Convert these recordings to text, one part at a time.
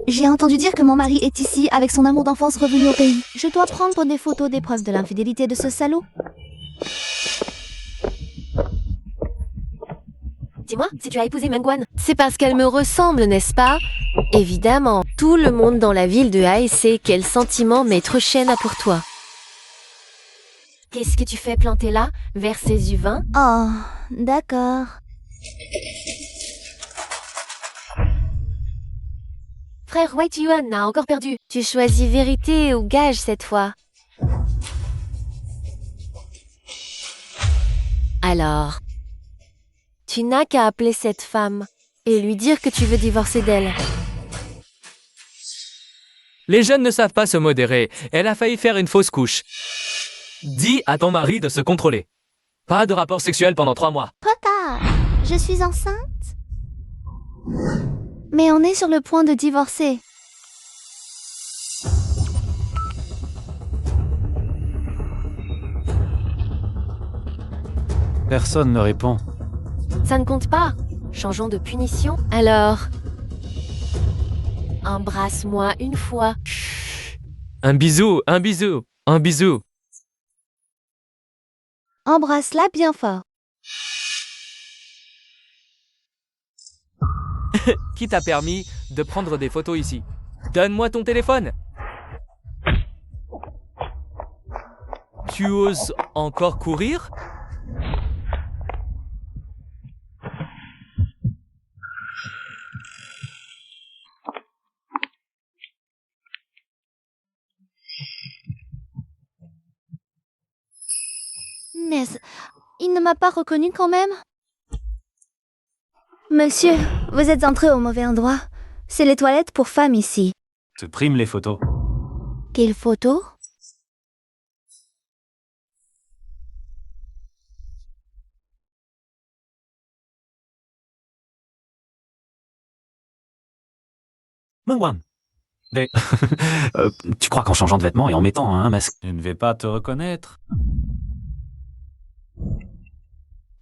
J'ai entendu dire que mon mari est ici avec son amour d'enfance revenu au pays. Je dois prendre des photos des preuves de l'infidélité de ce salaud. Dis-moi, si tu as épousé Mengwan, c'est parce qu'elle me ressemble, n'est-ce pas? Évidemment, tout le monde dans la ville de Hae sait quel sentiment Maître Shen a pour toi. Qu'est-ce que tu fais planter là, vers ces U20? Oh, d'accord. Frère White Yuan a encore perdu. Tu choisis vérité ou gage cette fois? Alors, tu n'as qu'à appeler cette femme et lui dire que tu veux divorcer d'elle. Les jeunes ne savent pas se modérer. Elle a failli faire une fausse couche. Dis à ton mari de se contrôler. Pas de rapport sexuel pendant 3 mois. Papa, je suis enceinte. Mais on est sur le point de divorcer. Personne ne répond. Ça ne compte pas. Changeons de punition. Alors, embrasse-moi une fois. Un bisou, un bisou, un bisou. Embrasse-la bien fort. Qui t'a permis de prendre des photos ici? Donne-moi ton téléphone. Tu oses encore courir? Mais il ne m'a pas reconnu quand même. Monsieur, vous êtes entré au mauvais endroit. C'est les toilettes pour femmes ici. Te prime les photos. Quelle photo? Mengwan. Mais tu crois qu'en changeant de vêtements et en mettant un masque, je ne vais pas te reconnaître?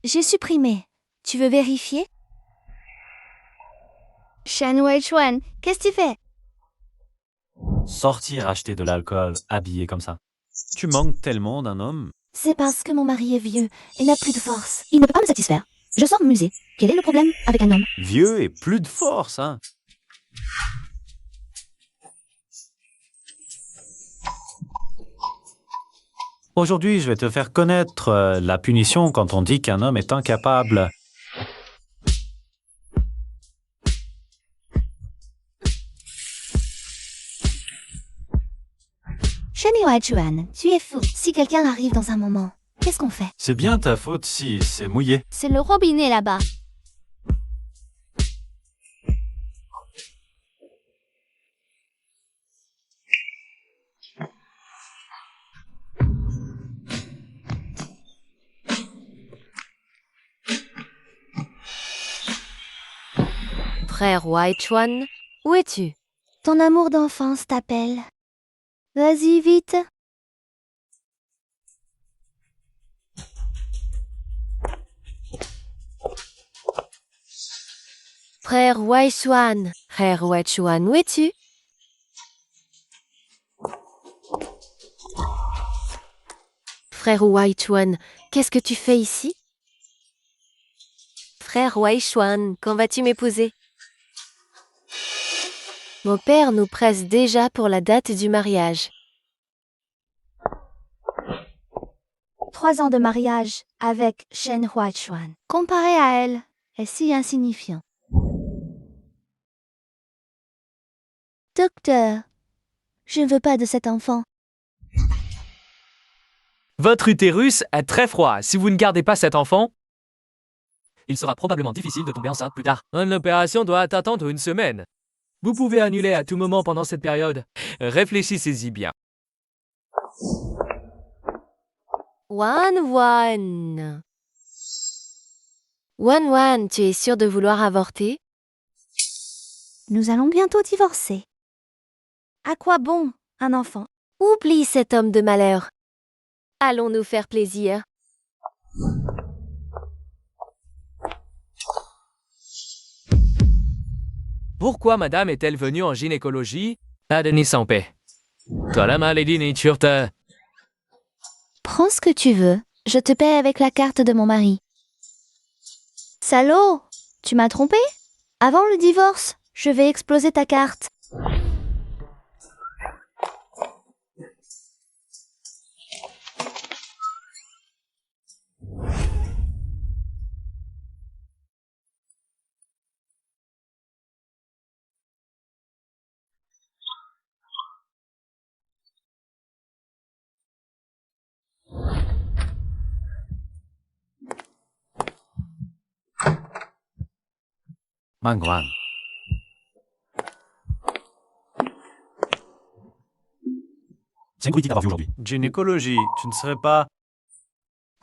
J'ai supprimé. Tu veux vérifier? Shen Weichuan, qu'est-ce que tu fais? Sortir acheter de l'alcool habillé comme ça. Tu manques tellement d'un homme. C'est parce que mon mari est vieux et n'a plus de force. Il ne peut pas me satisfaire. Je sors au musée. Quel est le problème avec un homme? Vieux et plus de force, hein. Aujourd'hui, je vais te faire connaître la punition quand on dit qu'un homme est incapable. Shen Weichuan, tu es fou. Si quelqu'un arrive dans un moment, qu'est-ce qu'on fait? C'est bien ta faute si c'est mouillé. C'est le robinet là-bas. Frère Weichuan, où es-tu? Ton amour d'enfance t'appelle. Vas-y, vite. Frère Weichuan, frère Weichuan, où es-tu? Frère Weichuan, qu'est-ce que tu fais ici? Frère Weichuan, quand vas-tu m'épouser? Mon père nous presse déjà pour la date du mariage. 3 ans de mariage avec Shen Weichuan. Comparé à elle, est si insignifiant. Docteur, je ne veux pas de cet enfant. Votre utérus est très froid. Si vous ne gardez pas cet enfant, il sera probablement difficile de tomber enceinte plus tard. L'opération doit attendre 1 semaine. Vous pouvez annuler à tout moment pendant cette période. Réfléchissez-y bien. Wan Wan. Wan Wan, tu es sûr de vouloir avorter? Nous allons bientôt divorcer. À quoi bon, un enfant? Oublie cet homme de malheur. Allons nous faire plaisir. Pourquoi madame est-elle venue en gynécologie? Pas de Nice en paix. Toi la maladie nature te... Prends ce que tu veux. Je te paie avec la carte de mon mari. Salaud! Tu m'as trompé? Avant le divorce, je vais exploser ta carte. Mangwan. C'est une politique d'avoir vu aujourd'hui. Gynécologie, tu ne serais pas...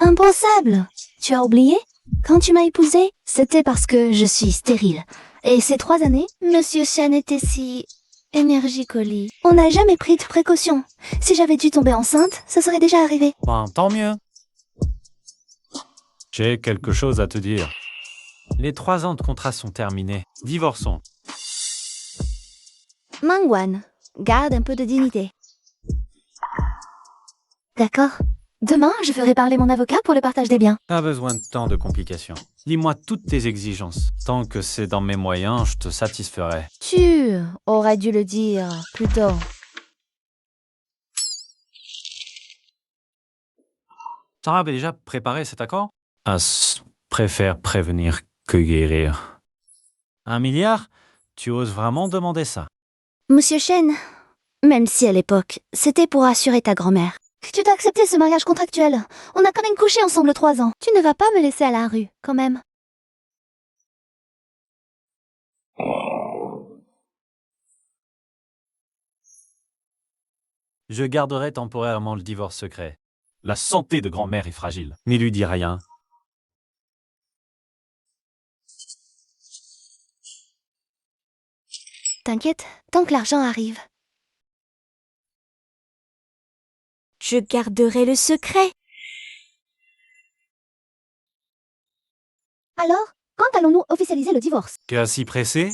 Impensable! Tu as oublié? Quand tu m'as épousée, c'était parce que je suis stérile. Et ces 3 années, Monsieur Chen était si... énergique au lit. On n'a jamais pris de précautions. Si j'avais dû tomber enceinte, ça serait déjà arrivé. Ben, tant mieux. J'ai quelque chose à te dire. Les 3 ans de contrat sont terminés. Divorçons. Mangwan, garde un peu de dignité. D'accord. Demain, je ferai parler mon avocat pour le partage des biens. Pas besoin de tant de complications. Dis-moi toutes tes exigences. Tant que c'est dans mes moyens, je te satisferai. Tu aurais dû le dire plus tôt. Sarah avait déjà préparé cet accord? As préfère prévenir que guérir. 1 milliard? Tu oses vraiment demander ça? Monsieur Chen, même si à l'époque, c'était pour assurer ta grand-mère. Tu dois accepter ce mariage contractuel. On a quand même couché ensemble 3 ans. Tu ne vas pas me laisser à la rue, quand même. Je garderai temporairement le divorce secret. La santé de grand-mère est fragile. N'y lui dis rien. T'inquiète, tant que l'argent arrive. Je garderai le secret. Alors, quand allons-nous officialiser le divorce? Tu es si pressé?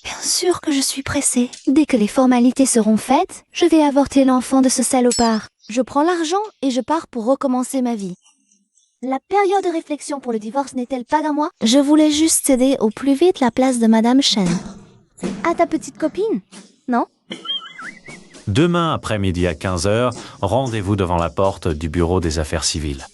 Bien sûr que je suis pressée. Dès que les formalités seront faites, je vais avorter l'enfant de ce salopard. Je prends l'argent et je pars pour recommencer ma vie. La période de réflexion pour le divorce n'est-elle pas d'un mois? Je voulais juste céder au plus vite la place de Madame Chen. À ta petite copine, non? Demain après-midi à 15h, rendez-vous devant la porte du bureau des affaires civiles.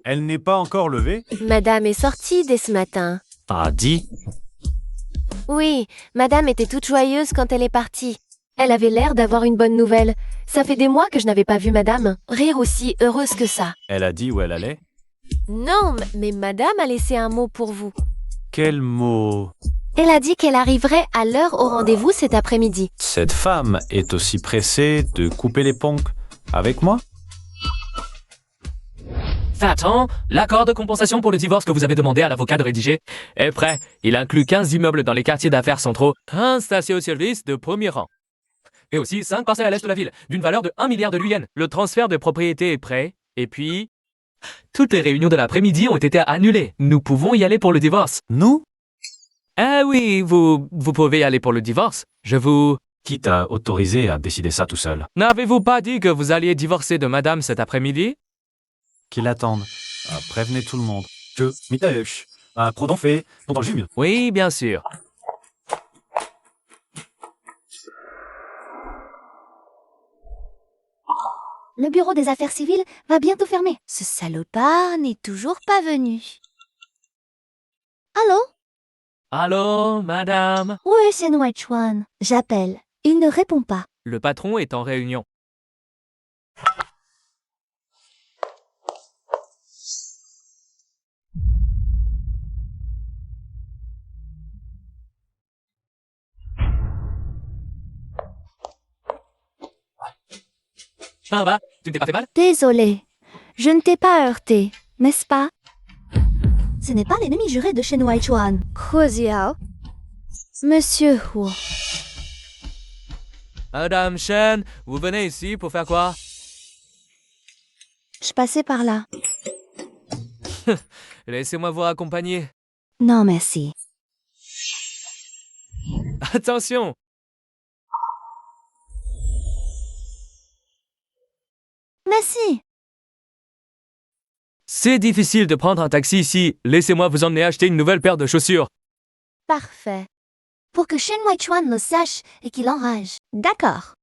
Elle n'est pas encore levée? Madame est sortie dès ce matin. Ah, dis. Oui, madame était toute joyeuse quand elle est partie. Elle avait l'air d'avoir une bonne nouvelle. Ça fait des mois que je n'avais pas vu madame rire aussi heureuse que ça. Elle a dit où elle allait? Non, mais madame a laissé un mot pour vous. Quel mot? Elle a dit qu'elle arriverait à l'heure au rendez-vous cet après-midi. Cette femme est aussi pressée de couper les ponts avec moi? Va-t'en, l'accord de compensation pour le divorce que vous avez demandé à l'avocat de rédiger est prêt. Il inclut 15 immeubles dans les quartiers d'affaires centraux, un station-service de premier rang. Et aussi 5 parcelles à l'est de la ville, d'une valeur de 1 milliard de yuan. Le transfert de propriété est prêt, et puis... toutes les réunions de l'après-midi ont été annulées. Nous pouvons y aller pour le divorce. Nous? Ah oui, vous pouvez y aller pour le divorce. Je vous... Qui t'a autorisé à décider ça tout seul? N'avez-vous pas dit que vous alliez divorcer de madame cet après-midi? Qu'il attende. Prévenez tout le monde. Prodon fait, pendant le jume. Oui, bien sûr. Le bureau des affaires civiles va bientôt fermer. Ce salopard n'est toujours pas venu. Allô? Allô, madame? Où est Shen Weichuan? J'appelle. Il ne répond pas. Le patron est en réunion. Ça va? Tu ne t'es pas fait mal? Désolé. Je ne t'ai pas heurté, n'est-ce pas? Ce n'est pas l'ennemi juré de Shen Weichuan. Huoziao. Monsieur Hu. Madame Chen, vous venez ici pour faire quoi? Je passais par là. Laissez-moi vous accompagner. Non, merci. Attention! Merci. C'est difficile de prendre un taxi ici. Laissez-moi vous emmener acheter une nouvelle paire de chaussures. Parfait. Pour que Shen Weichuan le sache et qu'il enrage. D'accord.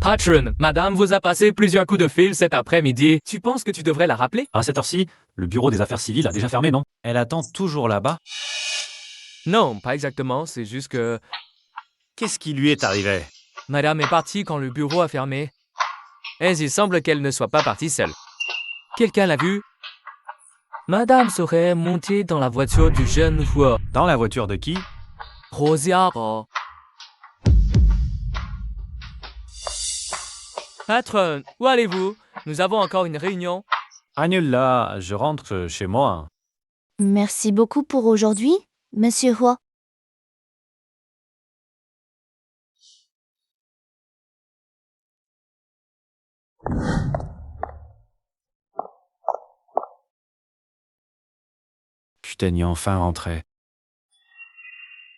Patron, madame vous a passé plusieurs coups de fil cet après-midi. Tu penses que tu devrais la rappeler? À cette heure-ci, le bureau des affaires civiles a déjà fermé, non? Elle attend toujours là-bas. Non, pas exactement. C'est juste que Qu'est-ce qui lui est arrivé? madame est partie quand le bureau a fermé. Et il semble qu'elle ne soit pas partie seule. Quelqu'un l'a vue? Madame serait montée dans la voiture du jeune joueur. Dans la voiture de qui? Rosiaro. Patron, où allez-vous? Nous avons encore une réunion. Annule-la, je rentre chez moi. Merci beaucoup pour aujourd'hui, Monsieur Hua. Putain, y est enfin rentré.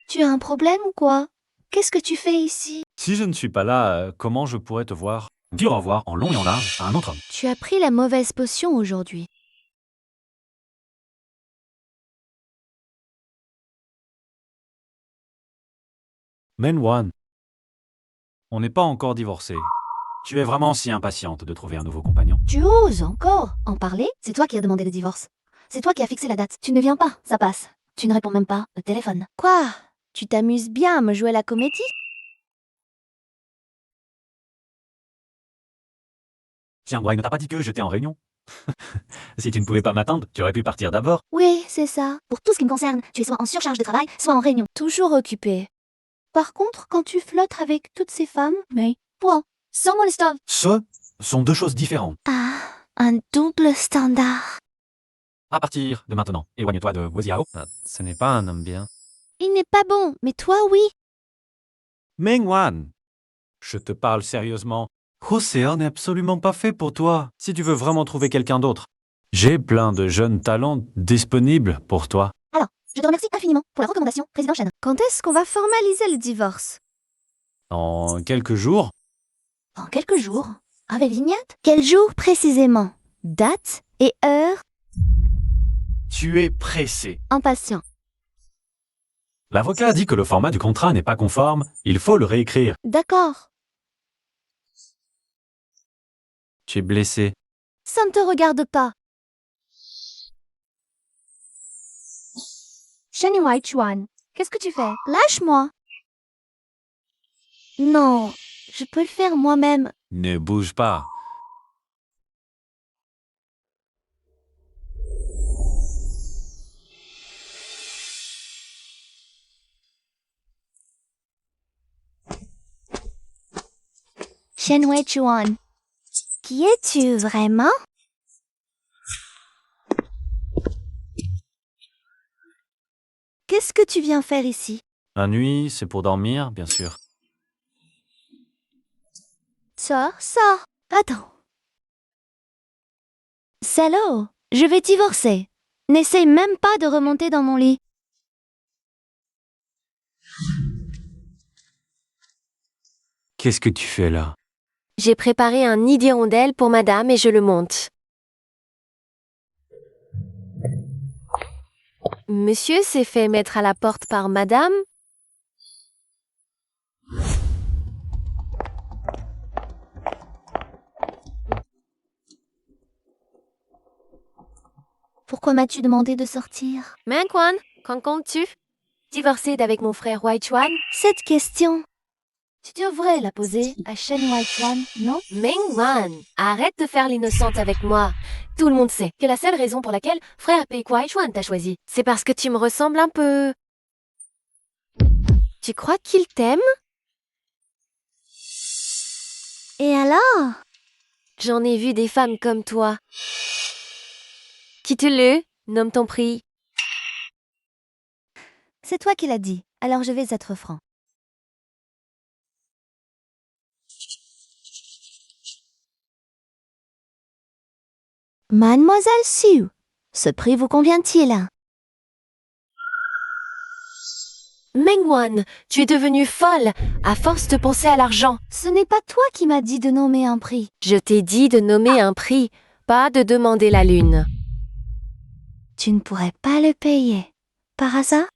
Tu as un problème ou quoi? Qu'est-ce que tu fais ici? Si je ne suis pas là, comment je pourrais te voir? Dire au revoir en long et en large à un autre homme. Tu as pris la mauvaise potion aujourd'hui. Menwan, on n'est pas encore divorcés. Tu es vraiment si impatiente de trouver un nouveau compagnon? Tu oses encore en parler? C'est toi qui as demandé le divorce. C'est toi qui as fixé la date. Tu ne viens pas, ça passe. Tu ne réponds même pas au téléphone. Quoi? Tu t'amuses bien à me jouer la comédie? Tiens, Brian ne t'a pas dit que j'étais en réunion? Si tu ne pouvais pas m'attendre, tu aurais pu partir d'abord. Oui, c'est ça. Pour tout ce qui me concerne, tu es soit en surcharge de travail, soit en réunion. Toujours occupé. Par contre, quand tu flottes avec toutes ces femmes, mais toi, sans mon stop. Ce sont deux choses différentes. Ah, un double standard. À partir de maintenant, éloigne-toi de Woziao. Ce n'est pas un homme bien. Il n'est pas bon, mais toi, oui. Mengwan, je te parle sérieusement. Océan n'est absolument pas fait pour toi, si tu veux vraiment trouver quelqu'un d'autre. J'ai plein de jeunes talents disponibles pour toi. Je te remercie infiniment pour la recommandation, Président Chen. Quand est-ce qu'on va formaliser le divorce? En quelques jours, Dans quelques jours. Avec vignette? Quel jour précisément? Date et heure? tu es pressé. Impatient. L'avocat a dit que le format du contrat n'est pas conforme, il faut le réécrire. D'accord. Tu es blessé. Ça ne te regarde pas. Shen Weichuan, qu'est-ce que tu fais? Lâche-moi. Non, je peux le faire moi-même. Ne bouge pas. Shen Weichuan, qui es-tu vraiment? Qu'est-ce que tu viens faire ici? La nuit, c'est pour dormir, bien sûr. Sors. Attends. Salaud, je vais divorcer. N'essaye même pas de remonter dans mon lit. Qu'est-ce que tu fais là? J'ai préparé un nid d'hirondelle pour madame et je le monte. Monsieur s'est fait mettre à la porte par madame? Pourquoi m'as-tu demandé de sortir? Mengwan, qu'en comptes-tu? Divorcer d'avec mon frère Weichuan? Cette question, tu devrais la poser à Shen Weichuan, non? Mengwan, arrête de faire l'innocente avec moi. Tout le monde sait que la seule raison pour laquelle frère Pei Weichuan t'a choisi, c'est parce que tu me ressembles un peu. Tu crois qu'il t'aime? Et alors? J'en ai vu des femmes comme toi. Quitte-le, Nomme ton prix. C'est toi qui l'as dit, alors je vais être franc. Mademoiselle Sue, ce prix vous convient-il? Mengwan, tu es devenue folle à force de penser à l'argent. Ce n'est pas toi qui m'as dit de nommer un prix. Je t'ai dit de nommer un prix, pas de demander la lune. Tu ne pourrais pas le payer. Par hasard?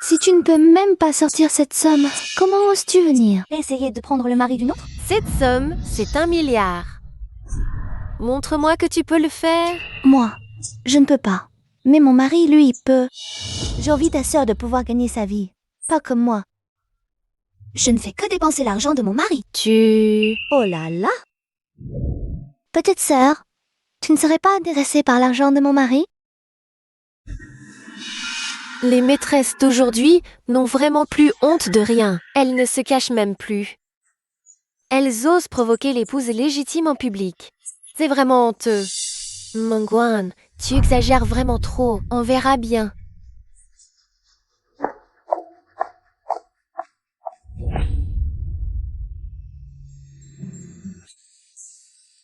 Si tu ne peux même pas sortir cette somme, comment oses-tu venir? Essayer de prendre le mari d'une autre? Cette somme, c'est 1 milliard. Montre-moi que tu peux le faire. Moi, je ne peux pas. Mais mon mari, lui, peut. J'ai envie ta sœur de pouvoir gagner sa vie. Pas comme moi. Je ne fais que dépenser l'argent de mon mari. Oh là là! Petite sœur, tu ne serais pas intéressée par l'argent de mon mari? Les maîtresses d'aujourd'hui n'ont vraiment plus honte de rien. Elles ne se cachent même plus. Elles osent provoquer l'épouse légitime en public. C'est vraiment honteux. Mengwan, tu exagères vraiment trop. On verra bien.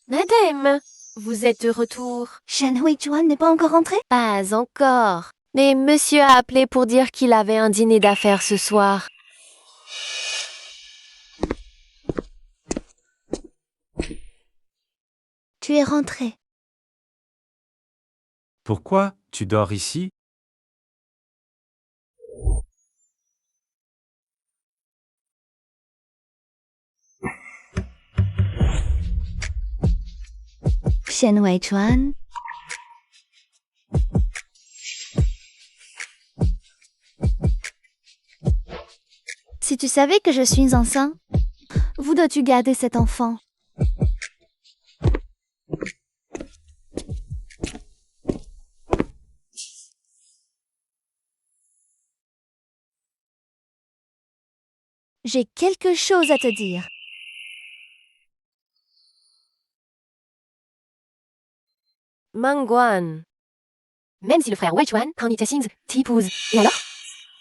Madame, vous êtes de retour. Shen Huichuan n'est pas encore rentré? Pas encore. Mais monsieur a appelé pour dire qu'il avait un dîner d'affaires ce soir. Tu es rentré. Pourquoi tu dors ici? Shen Huichuan. Si tu savais que je suis enceinte, voudrais-tu garder cet enfant? J'ai quelque chose à te dire. Mengwan. Même si le frère Weichuan, quand il t'épouse, t'épouse. Et alors?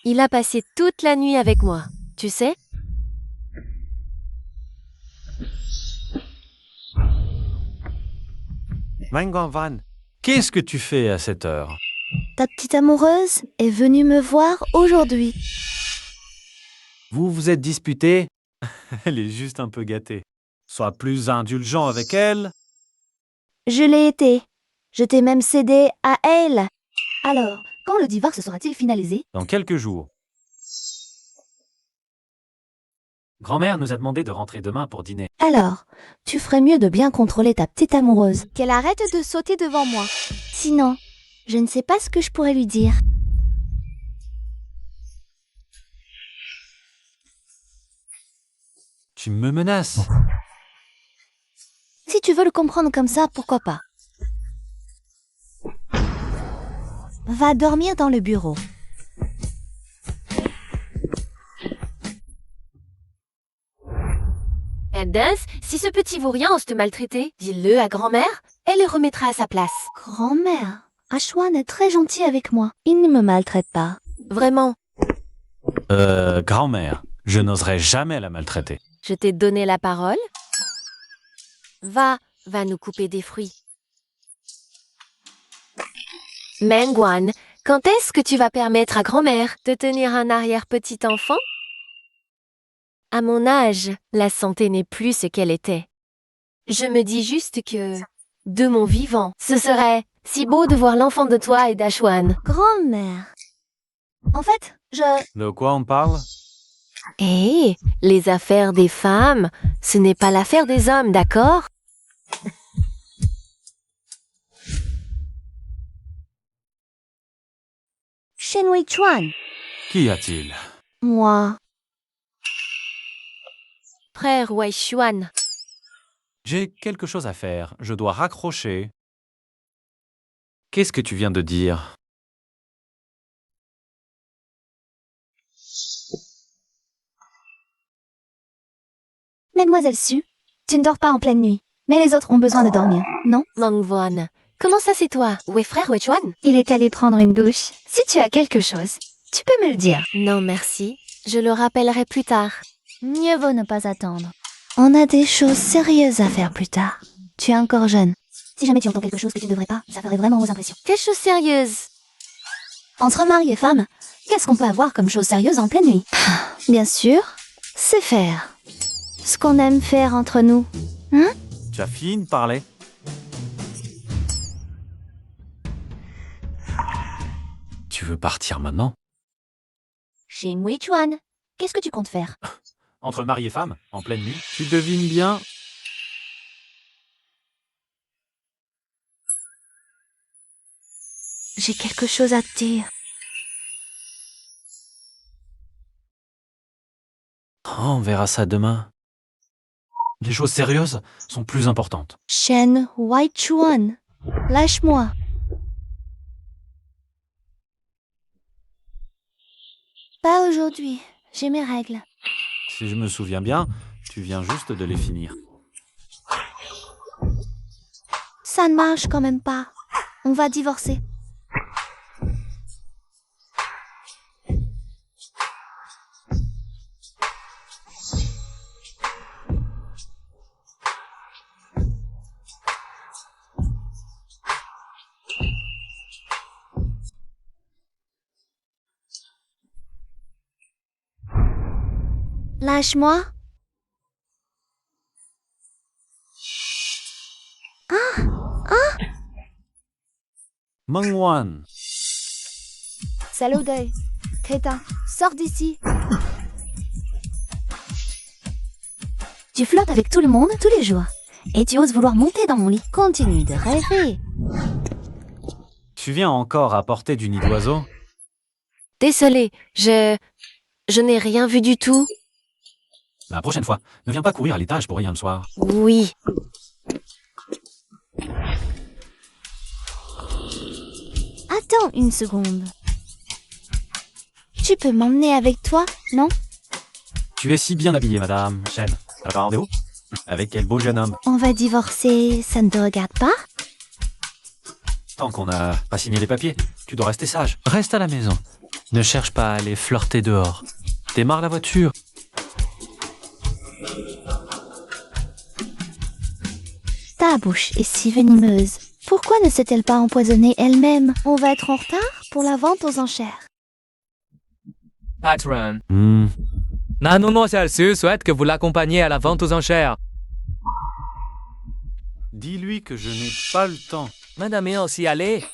Il a passé toute la nuit avec moi. Tu sais? Mengwan Van, qu'est-ce que tu fais à cette heure? Ta petite amoureuse est venue me voir aujourd'hui. Vous vous êtes disputé? Elle est juste un peu gâtée. Sois plus indulgent avec elle. Je l'ai été. Je t'ai même cédé à elle. Alors, quand le divorce sera-t-il finalisé? Dans quelques jours. Grand-mère nous a demandé de rentrer demain pour dîner. Alors, tu ferais mieux de bien contrôler ta petite amoureuse. Qu'elle arrête de sauter devant moi. Sinon, je ne sais pas ce que je pourrais lui dire. Tu me menaces. Si tu veux le comprendre comme ça, pourquoi pas? Va dormir dans le bureau. Eldens, si ce petit vaurien ose te maltraiter, dis-le à grand-mère, elle le remettra à sa place. Grand-mère, Ashwan est très gentil avec moi. Il ne me maltraite pas. Vraiment, Grand-mère, je n'oserais jamais la maltraiter. je t'ai donné la parole. Va nous couper des fruits. Mengwan, quand est-ce que tu vas permettre à grand-mère de tenir un arrière-petit-enfant? À mon âge, la santé n'est plus ce qu'elle était. Je me dis juste que, de mon vivant, ce serait si beau de voir l'enfant de toi et d'Ashwan. Grand-mère. En fait, De quoi on parle? Eh, les affaires des femmes, ce n'est pas l'affaire des hommes, d'accord? Shen Huichuan. Qu'y a-t-il? Moi. Frère Weichuan, J'ai quelque chose à faire. Je dois raccrocher. Qu'est-ce que tu viens de dire? Mademoiselle Sue, tu ne dors pas en pleine nuit. Mais les autres ont besoin de dormir, non? Mengwan, Comment ça c'est toi? Où est frère Wechuan? Il est allé prendre une douche. Si tu as quelque chose, tu peux me le dire. Non merci, je le rappellerai plus tard. Mieux vaut ne pas attendre. On a des choses sérieuses à faire plus tard. Tu es encore jeune. Si jamais tu entends quelque chose que tu ne devrais pas, ça ferait vraiment aux impressions. Quelle chose sérieuse? Entre mari et femme, qu'est-ce qu'on peut avoir comme chose sérieuse en pleine nuit? Bien sûr, c'est faire. Ce qu'on aime faire entre nous. Hein? Tu as fini de parler? Tu veux partir maintenant? Chez Wechuan, qu'est-ce que tu comptes faire? Entre mari et femme, en pleine nuit? Tu devines bien. J'ai quelque chose à te dire. Oh, on verra ça demain. Les choses sérieuses sont plus importantes. Shen Wechuan, lâche-moi. Pas aujourd'hui, j'ai mes règles. Si je me souviens bien, tu viens juste de les finir. Ça ne marche quand même pas. On va divorcer. Lâche-moi. Mengwan, Salaud d'œil. Crétin, sors d'ici. Tu flottes avec tout le monde tous les jours. Et tu oses vouloir monter dans mon lit. Continue de rêver. tu viens encore à portée du nid d'oiseau? Désolée, je n'ai rien vu du tout. La prochaine fois, ne viens pas courir à l'étage pour rien le soir. Oui. Attends une seconde. Tu peux m'emmener avec toi, non? Tu es si bien habillée, madame. Shen, t'as pas rendez-vous? Avec quel beau jeune homme. On va divorcer, ça ne te regarde pas? Tant qu'on n'a pas signé les papiers, tu dois rester sage. Reste à la maison. Ne cherche pas à aller flirter dehors. Démarre la voiture. Ta bouche est si venimeuse. Pourquoi ne s'est-elle pas empoisonnée elle-même? On va être en retard pour la vente aux enchères. Patron. Nanono Celsius souhaite que vous l'accompagniez à la vente aux enchères. Dis-lui que je n'ai pas le temps. Madame est aussi allée.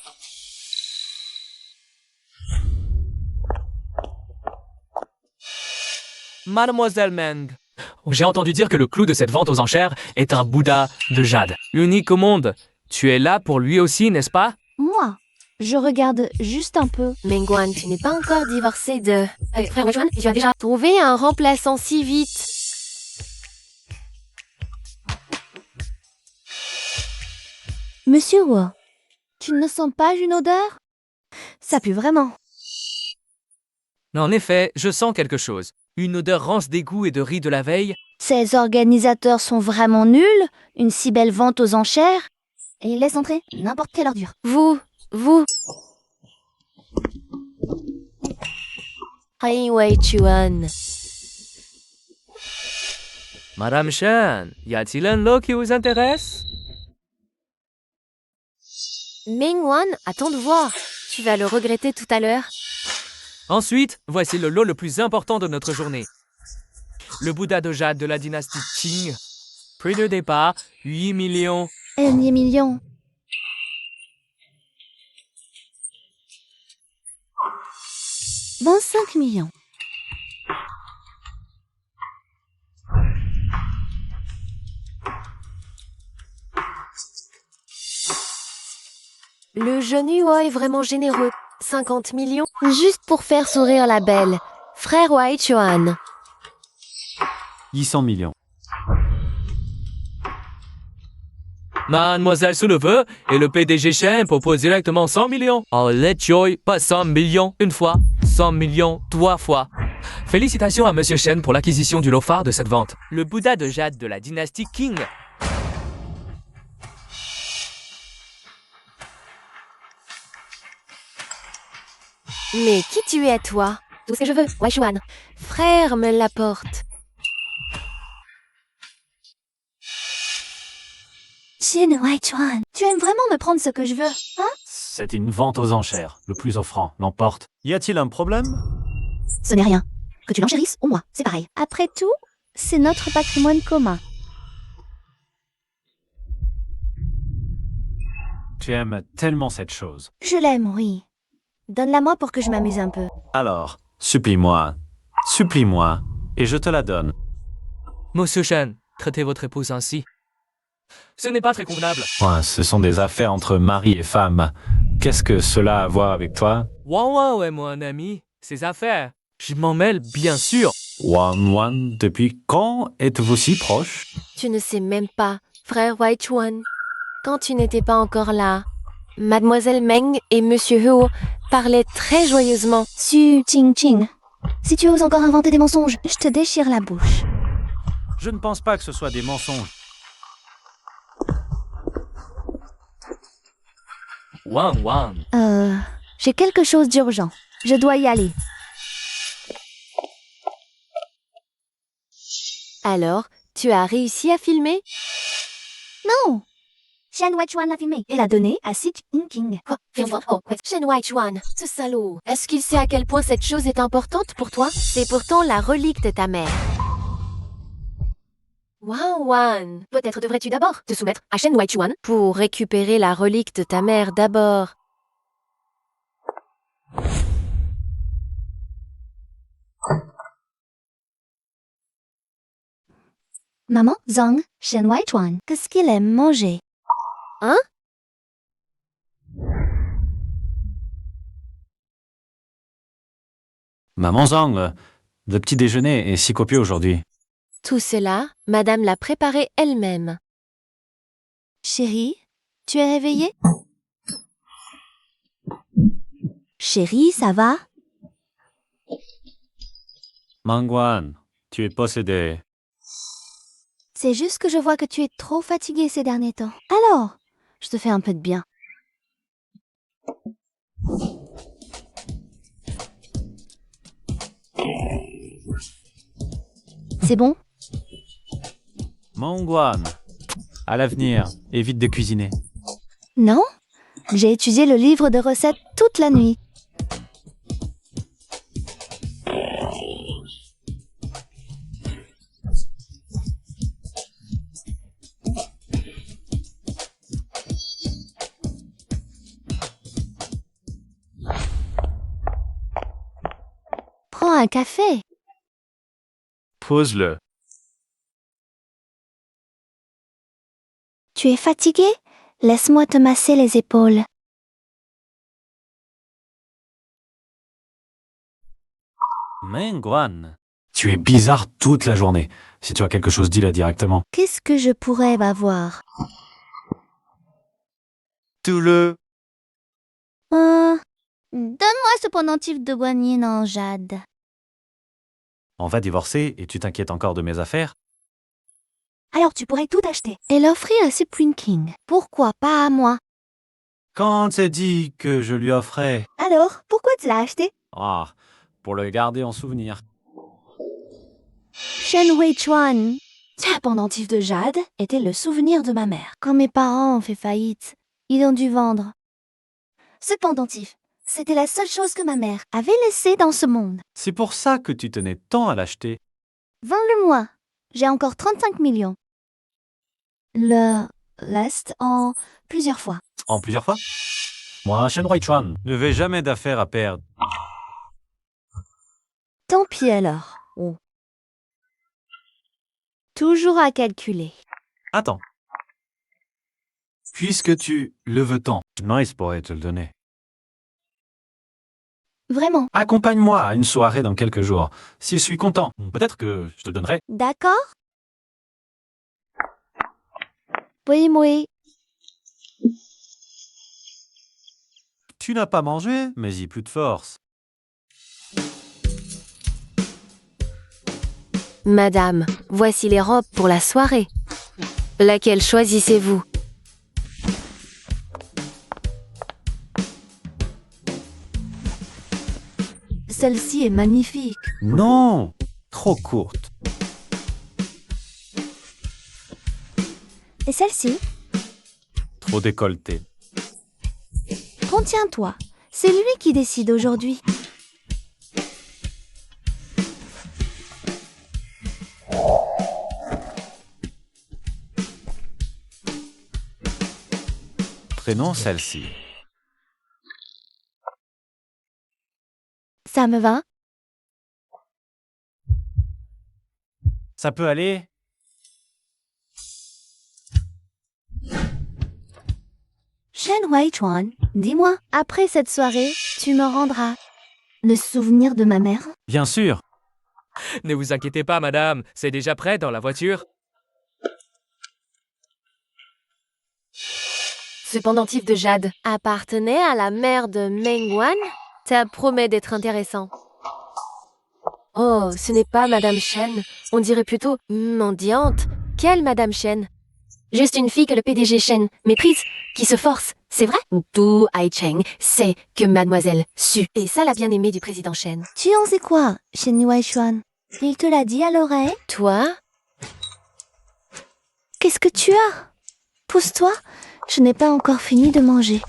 Mademoiselle Meng. J'ai entendu dire que le clou de cette vente aux enchères est un Bouddha de jade. Unique au monde. Tu es là pour lui aussi, n'est-ce pas? Moi, je regarde juste un peu. Mengwan, tu n'es pas encore divorcé de... frère Wechuan, tu as déjà trouvé un remplaçant si vite. Monsieur Wu, tu ne sens pas une odeur? Ça pue vraiment. En effet, je sens quelque chose. Une odeur rance d'égout et de riz de la veille. Ces organisateurs sont vraiment nuls. Une si belle vente aux enchères. Et ils laissent entrer n'importe quelle ordure. Vous... Hai Wechuan. Madame Shen, y a-t-il un lot qui vous intéresse? Mengwan, attends de voir. Tu vas le regretter tout à l'heure. Ensuite, voici le lot le plus important de notre journée. Le Bouddha de jade de la dynastie Qing. Prix de départ, 8 millions. Énième million. « 25 millions. Le jeune Hua est vraiment généreux. 50 millions. Juste pour faire sourire la belle. Frère Wechuan. 800 millions. Mademoiselle sous le feu et le PDG Shen propose directement 100 millions. Oh, let joy, pas 100 millions une fois, 100 millions 3 fois. Félicitations à Monsieur Shen pour l'acquisition du lot phare de cette vente. Le Bouddha de jade de la dynastie Qing. Mais qui tu es, toi? Tout ce que je veux, Waichuan. Frère me l'apporte. Shin Waichuan, tu aimes vraiment me prendre ce que je veux, hein? C'est une vente aux enchères. Le plus offrant l'emporte. Y a-t-il un problème? Ce n'est rien. Que tu l'enchérisses ou moi, c'est pareil. Après tout, c'est notre patrimoine commun. Tu aimes tellement cette chose. Je l'aime, oui. Donne-la-moi pour que je m'amuse un peu. Alors, supplie-moi, et je te la donne. Monsieur Shen, traitez votre épouse ainsi. Ce n'est pas très convenable. Ouais, ce sont des affaires entre mari et femme. Qu'est-ce que cela a à voir avec toi? Wan est mon ami. Ses affaires. Je m'en mêle, bien sûr. Wan, depuis quand êtes-vous si proches? Tu ne sais même pas, frère Waichuan. Quand tu n'étais pas encore là, Mademoiselle Meng et Monsieur Huo parlaient très joyeusement. Su Ching Ching, si tu oses encore inventer des mensonges, je te déchire la bouche. Je ne pense pas que ce soit des mensonges. Wan. J'ai quelque chose d'urgent. Je dois y aller. Alors, tu as réussi à filmer? Non! Shen Waichuan l'a filmé et l'a donné à Si Ching Ching. Shen Waichuan, ce salaud. Est-ce qu'il sait à quel point cette chose est importante pour toi? C'est pourtant la relique de ta mère. Wan, peut-être devrais-tu d'abord te soumettre à Shen Waichuan pour récupérer la relique de ta mère d'abord. Maman, Zhang, Shen Waichuan, qu'est-ce qu'il aime manger? Hein? Maman Zhang, le petit déjeuner est si copieux aujourd'hui. Tout cela, Madame l'a préparé elle-même. Chérie, tu es réveillée? Chérie, ça va? Mangwan, tu es possédé. C'est juste que je vois que tu es trop fatiguée ces derniers temps. Alors, je te fais un peu de bien. C'est bon? Mangwan, à l'avenir, évite de cuisiner. Non? J'ai étudié le livre de recettes toute la nuit. Prends un café. Pose-le. Tu es fatigué? Laisse-moi te masser les épaules. Mangwan, tu es bizarre toute la journée. Si tu as quelque chose, dis-le directement. Qu'est-ce que je pourrais avoir? Tout le... Donne-moi ce pendentif de guanine en jade. On va divorcer et tu t'inquiètes encore de mes affaires? Alors tu pourrais tout acheter. Et l'offrir à Supreme King. Pourquoi pas à moi? Quand t'es dit que je lui offrais... Alors, pourquoi tu l'as acheté? Ah, pour le garder en souvenir. Shen Waichuan. Ce pendentif de jade était le souvenir de ma mère. Quand mes parents ont fait faillite, ils ont dû vendre. Ce pendentif, c'était la seule chose que ma mère avait laissée dans ce monde. C'est pour ça que tu tenais tant à l'acheter. Vends-le-moi. J'ai encore 35 millions. Le reste en plusieurs fois. En plusieurs fois? Moi, Shen Waichuan, ne vais jamais d'affaires à perdre. Tant pis alors. Oh. Toujours à calculer. Attends. Puisque tu le veux tant, Nice pourrait te le donner. Vraiment. Accompagne-moi à une soirée dans quelques jours. Si je suis content, peut-être que je te donnerai. D'accord? Oui. Tu n'as pas mangé, mais y plus de force. Madame, voici les robes pour la soirée. Laquelle choisissez-vous? celle-ci est magnifique. Non, trop courte. Et celle-ci? Trop décolletée. Contiens-toi. C'est lui qui décide aujourd'hui. Prenons celle-ci. Ça me va? Ça peut aller? Shen Huaichuan, dis-moi, après cette soirée, tu me rendras le souvenir de ma mère? Bien sûr. Ne vous inquiétez pas, madame, c'est déjà prêt dans la voiture. Ce pendentif de jade appartenait à la mère de Mengwan? Ça promet d'être intéressant. Oh, ce n'est pas Madame Shen. On dirait plutôt mendiante. Quelle Madame Shen? Juste une fille que le PDG Shen méprise, qui se force, c'est vrai? Tout Ai Cheng sait que Mademoiselle Su est ça la bien-aimée du président Shen. Tu en sais quoi, Shen Huaichuan? Il te l'a dit à l'oreille? Toi? Qu'est-ce que tu as? Pousse-toi, je n'ai pas encore fini de manger.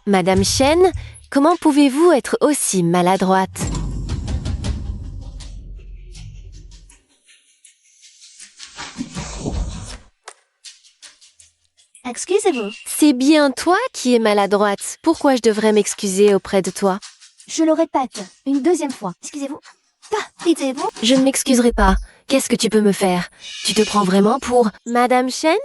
Madame Shen, comment pouvez-vous être aussi maladroite? Excusez-vous. C'est bien toi qui es maladroite. Pourquoi je devrais m'excuser auprès de toi? Je le répète, une deuxième fois. Excusez-vous. Dites-vous. Je ne m'excuserai pas. Qu'est-ce que tu peux me faire? Tu te prends vraiment pour Madame Shen?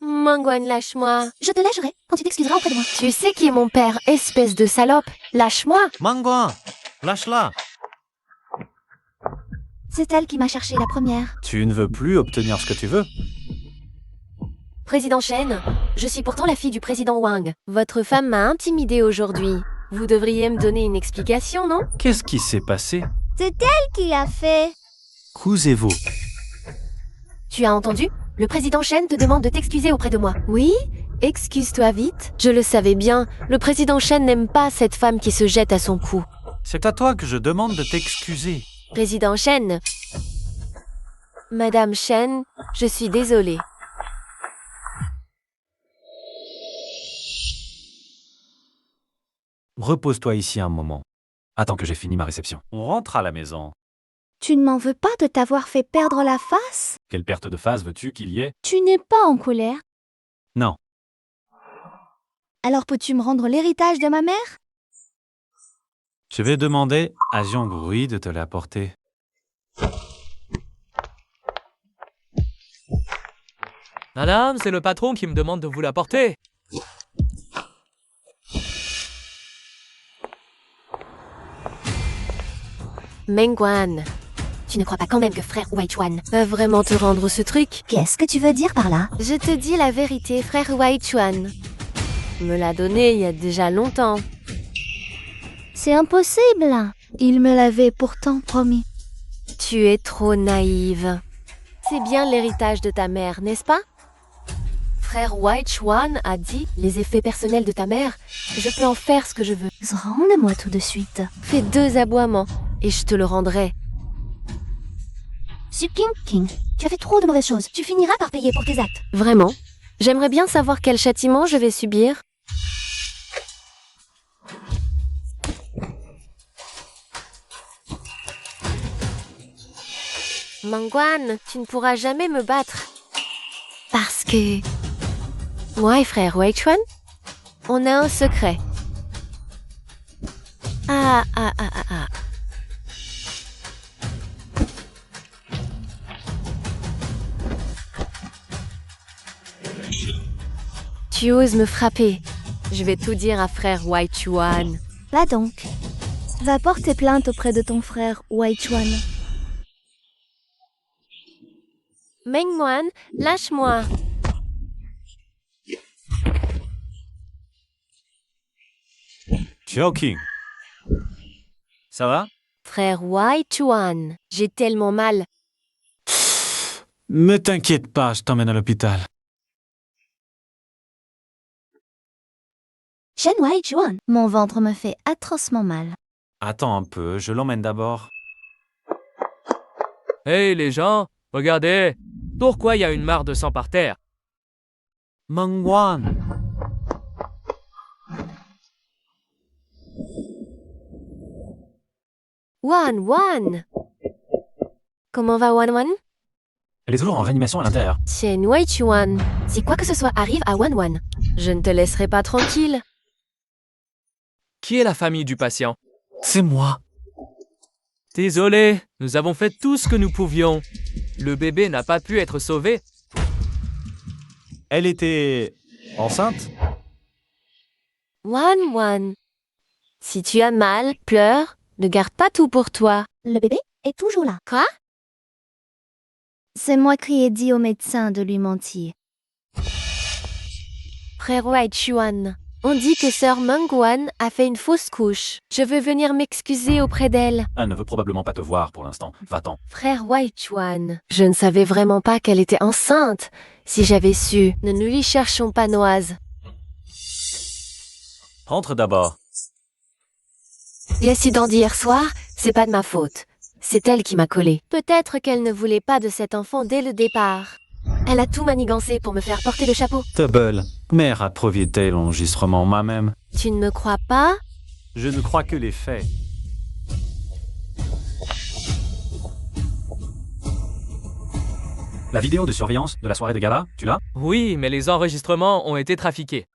Mengwan, lâche-moi. Je te lâcherai quand tu t'excuseras auprès de moi. Tu sais qui est mon père, espèce de salope. Lâche-moi. Mengwan, lâche-la. C'est elle qui m'a cherché la première. Tu ne veux plus obtenir ce que tu veux? Président Shen, je suis pourtant la fille du président Wang. Votre femme m'a intimidée aujourd'hui. Vous devriez me donner une explication, non? Qu'est-ce qui s'est passé? C'est elle qui l'a fait. Cousez-vous. Tu as entendu? Le président Shen te demande de t'excuser auprès de moi. Oui? Excuse-toi vite. Je le savais bien. Le président Shen n'aime pas cette femme qui se jette à son cou. C'est à toi que je demande de t'excuser. Président Shen. Madame Shen, je suis désolée. Repose-toi ici un moment. Attends que j'ai fini ma réception. On rentre à la maison. Tu ne m'en veux pas de t'avoir fait perdre la face? Quelle perte de phase veux-tu qu'il y ait? Tu n'es pas en colère. Non. Alors peux-tu me rendre l'héritage de ma mère? Je vais demander à Jiang Rui de te l'apporter. Madame, c'est le patron qui me demande de vous l'apporter. Mengwan, tu ne crois pas quand même que frère Huaichuan va vraiment te rendre ce truc? Qu'est-ce que tu veux dire par là? Je te dis la vérité, frère Huaichuan me l'a donné il y a déjà longtemps. C'est impossible. Il me l'avait pourtant promis. Tu es trop naïve. C'est bien l'héritage de ta mère, n'est-ce pas? Frère Huaichuan a dit les effets personnels de ta mère. Je peux en faire ce que je veux. Rende-moi tout de suite. Fais 2 aboiements et je te le rendrai. King, tu as fait trop de mauvaises choses. Tu finiras par payer pour tes actes. Vraiment? J'aimerais bien savoir quel châtiment je vais subir. Mengwan, tu ne pourras jamais me battre. Parce que... moi et frère Huaichuan, on a un secret. Ah. Tu oses me frapper. Je vais tout dire à frère Huaichuan. Va donc. Va porter plainte auprès de ton frère Huaichuan. Mengwan, lâche-moi. King. Ça va? Frère Huaichuan, j'ai tellement mal. Ne t'inquiète pas, je t'emmène à l'hôpital. Chen Wai Chuan. Mon ventre me fait atrocement mal. Attends un peu, je l'emmène d'abord. Hey les gens, regardez. Pourquoi il y a une mare de sang par terre? Mengwan. Wan Wan. Comment va Wan Wan? Elle est toujours en réanimation à l'intérieur. Chen Wei Chuan. Si quoi que ce soit arrive à Wan Wan, je ne te laisserai pas tranquille. Qui est la famille du patient? C'est moi. Désolé, nous avons fait tout ce que nous pouvions. Le bébé n'a pas pu être sauvé. Elle était enceinte? Wan Wan. Si tu as mal, pleure, ne garde pas tout pour toi. Le bébé est toujours là. Quoi? C'est moi qui ai dit au médecin de lui mentir. Frère Wei Chuan, on dit que sœur Mengwan a fait une fausse couche. Je veux venir m'excuser auprès d'elle. Elle ne veut probablement pas te voir pour l'instant. Va-t'en. Frère Wei Chuan, je ne savais vraiment pas qu'elle était enceinte. Si j'avais su, ne nous lui cherchons pas noise. Rentre d'abord. L'accident d'hier soir, c'est pas de ma faute. C'est elle qui m'a collé. Peut-être qu'elle ne voulait pas de cet enfant dès le départ. Elle a tout manigancé pour me faire porter le chapeau. Tubble. Mère a providé l'enregistrement moi-même. Tu ne me crois pas? Je ne crois que les faits. La vidéo de surveillance de la soirée de gala, tu l'as? Oui, mais les enregistrements ont été trafiqués.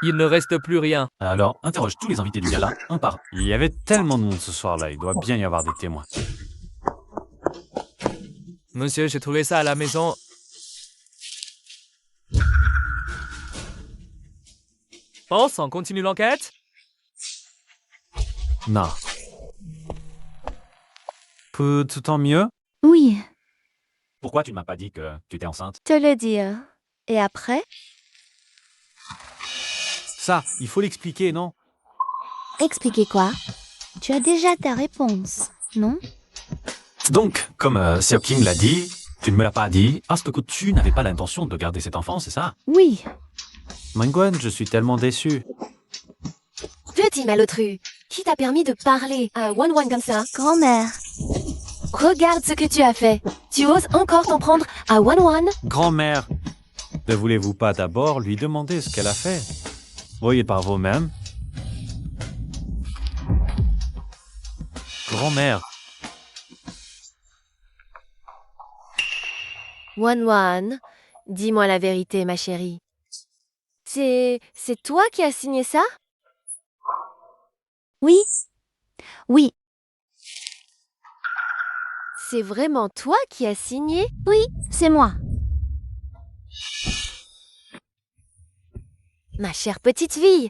Il ne reste plus rien. Alors, interroge tous les invités du gala, un par un. Il y avait tellement de monde ce soir-là, il doit bien y avoir des témoins. Monsieur, j'ai trouvé ça à la maison. Pense, on continue l'enquête? Non. Peut tout en mieux? Oui, Pourquoi tu ne m'as pas dit que tu étais enceinte? te le dire. Et après? Ça, il faut l'expliquer, non? Expliquez quoi? Tu as déjà ta réponse, non? Donc, comme Seo Kim l'a dit, tu ne me l'as pas dit, parce que tu n'avais pas l'intention de garder cet enfant, c'est ça? Oui. Mengwan, je suis tellement déçu. Petit malotru, qui t'a permis de parler à Wan Wan comme ça? Grand-mère, Regarde ce que tu as fait. Tu oses encore t'en prendre à Wan Wan? Grand-mère, ne voulez-vous pas d'abord lui demander ce qu'elle a fait? Voyez par vous-même. Grand-mère, Wan Wan, dis-moi la vérité, ma chérie. C'est toi qui as signé ça? oui. Oui, C'est vraiment toi qui as signé? oui, c'est moi. Ma chère petite fille.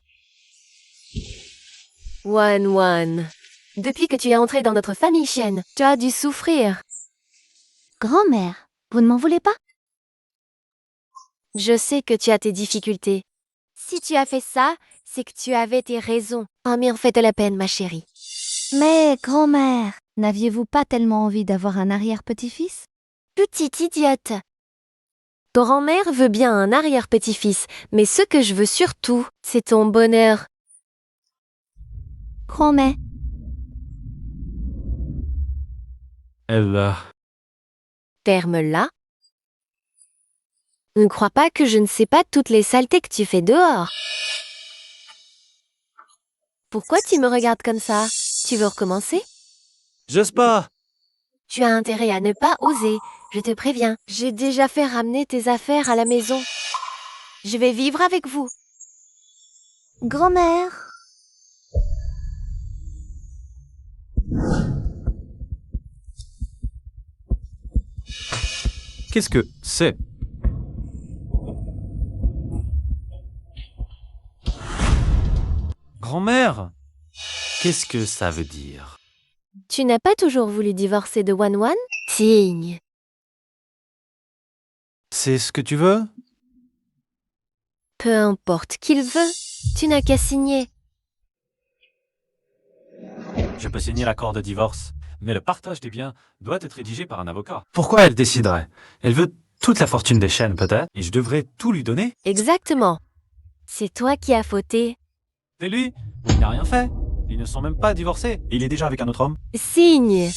Wan Wan, depuis que tu es entrée dans notre famille chienne, tu as dû souffrir. Grand-mère, vous ne m'en voulez pas? Je sais que tu as tes difficultés. Si tu as fait ça, c'est que tu avais tes raisons. Oh, mais en fait de la peine, ma chérie. Mais, grand-mère, n'aviez-vous pas tellement envie d'avoir un arrière-petit-fils? Petite idiote. Grand-mère veut bien un arrière-petit-fils, mais ce que je veux surtout, c'est ton bonheur. Grand-mère, elle... Ferme-la. Ne crois pas que je ne sais pas toutes les saletés que tu fais dehors. Pourquoi tu me regardes comme ça? Tu veux recommencer? J'ose pas. Tu as intérêt à ne pas oser, je te préviens. J'ai déjà fait ramener tes affaires à la maison. Je vais vivre avec vous. grand-mère. Qu'est-ce que c'est? Grand-mère, qu'est-ce que ça veut dire? Tu n'as pas toujours voulu divorcer de Wan Wan? Signe. C'est ce que tu veux? Peu importe qu'il veut, tu n'as qu'à signer. Je peux signer l'accord de divorce, mais le partage des biens doit être rédigé par un avocat. Pourquoi elle déciderait? Elle veut toute la fortune des chaînes, peut-être, et je devrais tout lui donner? Exactement. C'est toi qui as fauté. C'est lui. Il n'a rien fait. Ils ne sont même pas divorcés. Il est déjà avec un autre homme. Signe.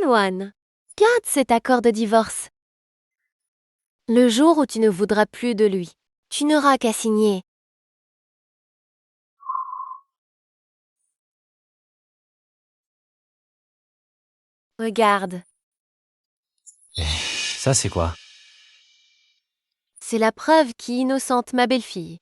Wan, garde cet accord de divorce. Le jour où tu ne voudras plus de lui, tu n'auras qu'à signer. Regarde, Ça, c'est quoi? c'est la preuve qui innocente ma belle-fille.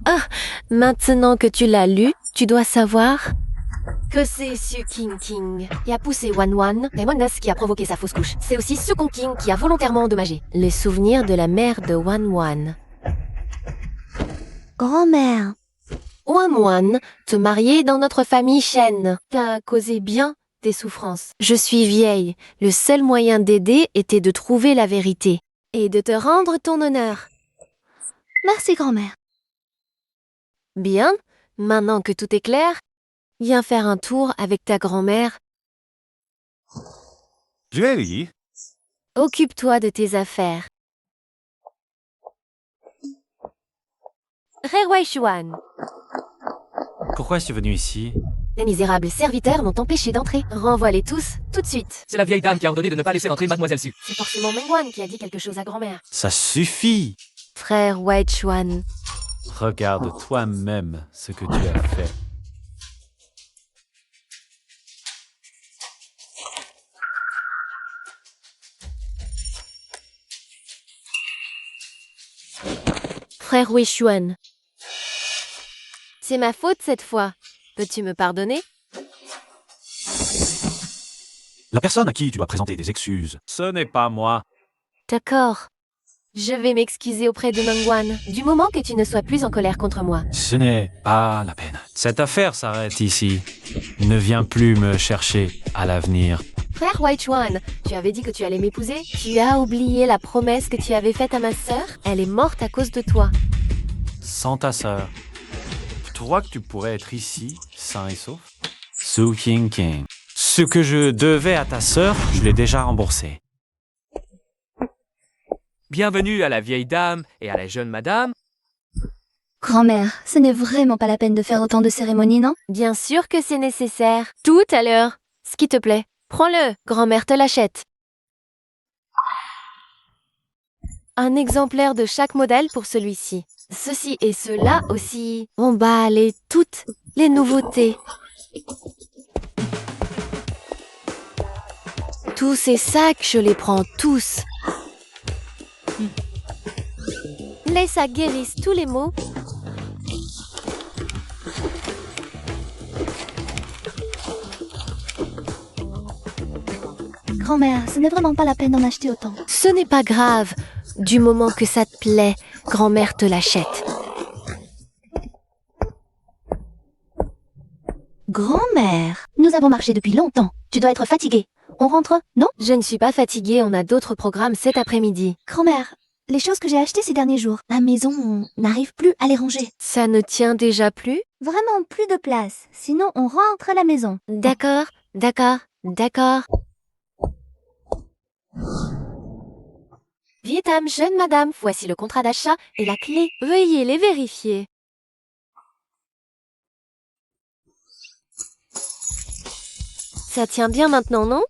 Ah, maintenant que tu l'as lu, tu dois savoir que c'est Su King King qui a poussé Wan et Monas qui a provoqué sa fausse couche. C'est aussi Su Kong King qui a volontairement endommagé les souvenirs de la mère de Wan. Grand-mère, Wan, te marier dans notre famille Shen t'a causé bien des souffrances. Je suis vieille. Le seul moyen d'aider était de trouver la vérité et de te rendre ton honneur. merci grand-mère. Bien, maintenant que tout est clair, viens faire un tour avec ta grand-mère. Julie. Occupe-toi de tes affaires. Rewei Xuan. Pourquoi es-tu venu ici? Les misérables serviteurs m'ont empêché d'entrer. Renvoie-les tous, tout de suite. C'est la vieille dame qui a ordonné de ne pas laisser entrer Mademoiselle Su. C'est forcément Mengwan qui a dit quelque chose à grand-mère. Ça suffit. Frère Wei Xuan. Regarde toi-même ce que tu as fait. Frère Wei Xuan. C'est ma faute cette fois. Peux-tu me pardonner? La personne à qui tu dois présenter des excuses. Ce n'est pas moi. D'accord. Je vais m'excuser auprès de Mengwan, du moment que tu ne sois plus en colère contre moi. Ce n'est pas la peine. Cette affaire s'arrête ici. Ne viens plus me chercher à l'avenir. Frère Wei Xuan, tu avais dit que tu allais m'épouser? Tu as oublié la promesse que tu avais faite à ma sœur? Elle est morte à cause de toi. Sans ta sœur. Tu crois que tu pourrais être ici, sain et sauf? Su King King. Ce que je devais à ta sœur, je l'ai déjà remboursé. Bienvenue à la vieille dame et à la jeune madame. Grand-mère, ce n'est vraiment pas la peine de faire autant de cérémonies, non? Bien sûr que c'est nécessaire. Tout à l'heure. Ce qui te plaît. Prends-le. Grand-mère te l'achète. Un exemplaire de chaque modèle pour celui-ci. Ceci et cela aussi. Emballe toutes les nouveautés. Tous ces sacs, je les prends tous. Les sacs guérissent tous les maux. Grand-mère, ce n'est vraiment pas la peine d'en acheter autant. Ce n'est pas grave. Du moment que ça te plaît, grand-mère te l'achète. Grand-mère, nous avons marché depuis longtemps. Tu dois être fatiguée. On rentre, non? Je ne suis pas fatiguée, on a d'autres programmes cet après-midi. Grand-mère, les choses que j'ai achetées ces derniers jours, la maison, on n'arrive plus à les ranger. Ça ne tient déjà plus? Vraiment plus de place. Sinon, on rentre à la maison. D'accord. Vietnam, jeune madame, voici le contrat d'achat et la clé. Veuillez les vérifier. Ça tient bien maintenant, non?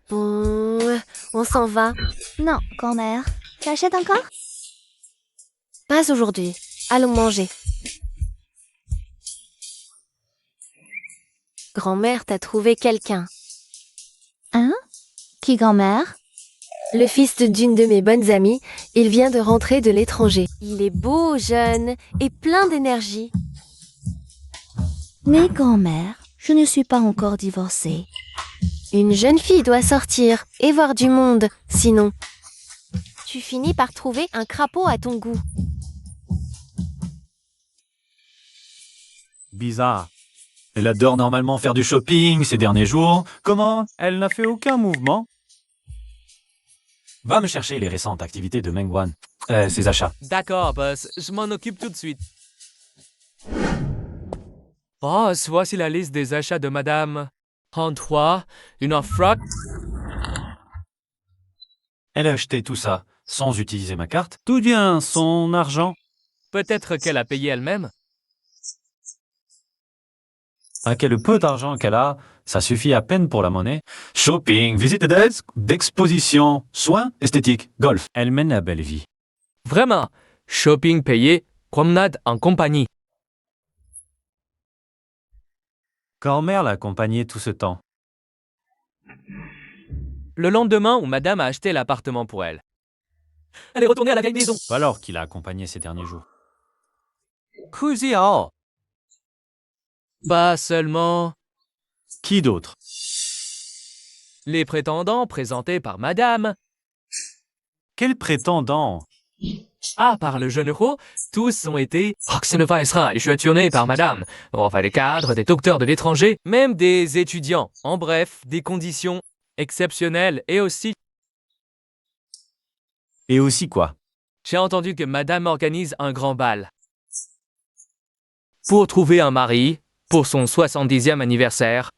Bon, on s'en va. Non, grand-mère. Tu achètes encore? Pas aujourd'hui. Allons manger. Grand-mère t'a trouvé quelqu'un. Hein? Qui, grand-mère? Le fils d'une de mes bonnes amies, il vient de rentrer de l'étranger. Il est beau, jeune et plein d'énergie. Mais grand-mère, je ne suis pas encore divorcée. Une jeune fille doit sortir et voir du monde, sinon tu finis par trouver un crapaud à ton goût. Bizarre. Elle adore normalement faire du shopping ces derniers jours. Comment? Elle n'a fait aucun mouvement. Va me chercher les récentes activités de Mengwan. Ses achats. D'accord, boss, je m'en occupe tout de suite. Boss, voici la liste des achats de Madame 33, une froc. Elle a acheté tout ça sans utiliser ma carte. D'où vient son argent? Peut-être qu'elle a payé elle-même. Avec le peu d'argent qu'elle a, ça suffit à peine pour la monnaie. Shopping, visite d'exposition, soins, esthétique, golf. Elle mène la belle vie. Vraiment, shopping payé, promenade en compagnie. Grand-mère l'a accompagnée tout ce temps. Le lendemain où Madame a acheté l'appartement pour elle. Elle est retournée à la vieille maison. Pas alors qu'il a accompagné ces derniers jours. Kuziao. Pas seulement Qui d'autre? les prétendants présentés par Madame. Quel prétendant? Ah, par le jeune euro, tous ont été sélectionnés par Madame. Enfin, les cadres, des docteurs de l'étranger, même des étudiants. En bref, des conditions exceptionnelles et aussi. Et aussi quoi? J'ai entendu que Madame organise un grand bal. Pour trouver un mari, pour son 70e anniversaire.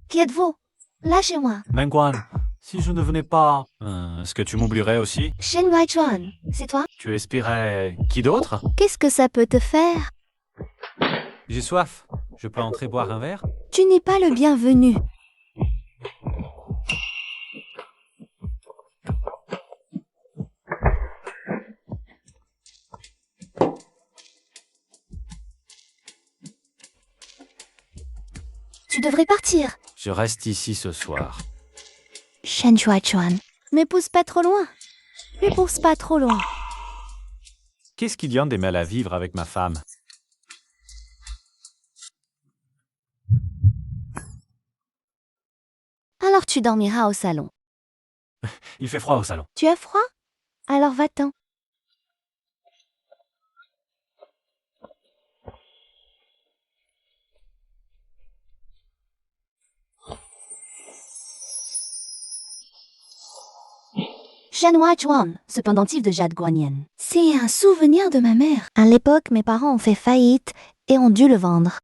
Qui êtes-vous? Lâchez-moi. Mengwan, si je ne venais pas, est-ce que tu m'oublierais aussi? Shen Waichuan, c'est toi? Tu espérais qui d'autre? Qu'est-ce que ça peut te faire? J'ai soif. Je peux entrer boire un verre? Tu n'es pas le bienvenu. Tu devrais partir. Je reste ici ce soir. Shen Chuan. Mais pousse pas trop loin. Mais pousse pas trop loin. Qu'est-ce qu'il y a de mal à vivre avec ma femme? Alors tu dormiras au salon. Il fait froid au salon. Tu as froid? Alors va-t'en. Shen Chuan, ce pendentif de jade guanyin. C'est un souvenir de ma mère. À l'époque, mes parents ont fait faillite et ont dû le vendre.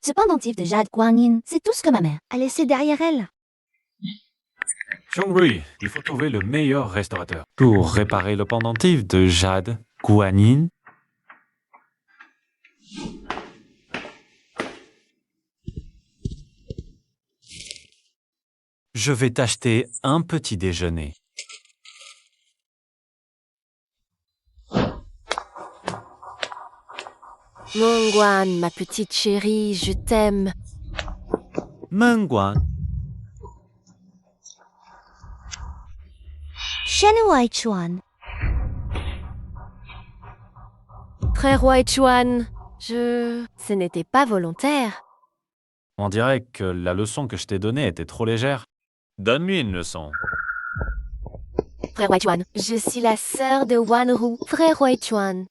Ce pendentif de jade guanyin, c'est tout ce que ma mère a laissé derrière elle. Chongri, il faut trouver le meilleur restaurateur. Pour réparer le pendentif de Jade Guanyin, je vais t'acheter un petit déjeuner. Mengwan, ma petite chérie, je t'aime. Mengwan, Shen Waichuan. Frère Waichuan, ce n'était pas volontaire. on dirait que la leçon que je t'ai donnée était trop légère. Donne-lui une leçon. Frère Waichuan, je suis la sœur de Wanru. Frère Waichuan.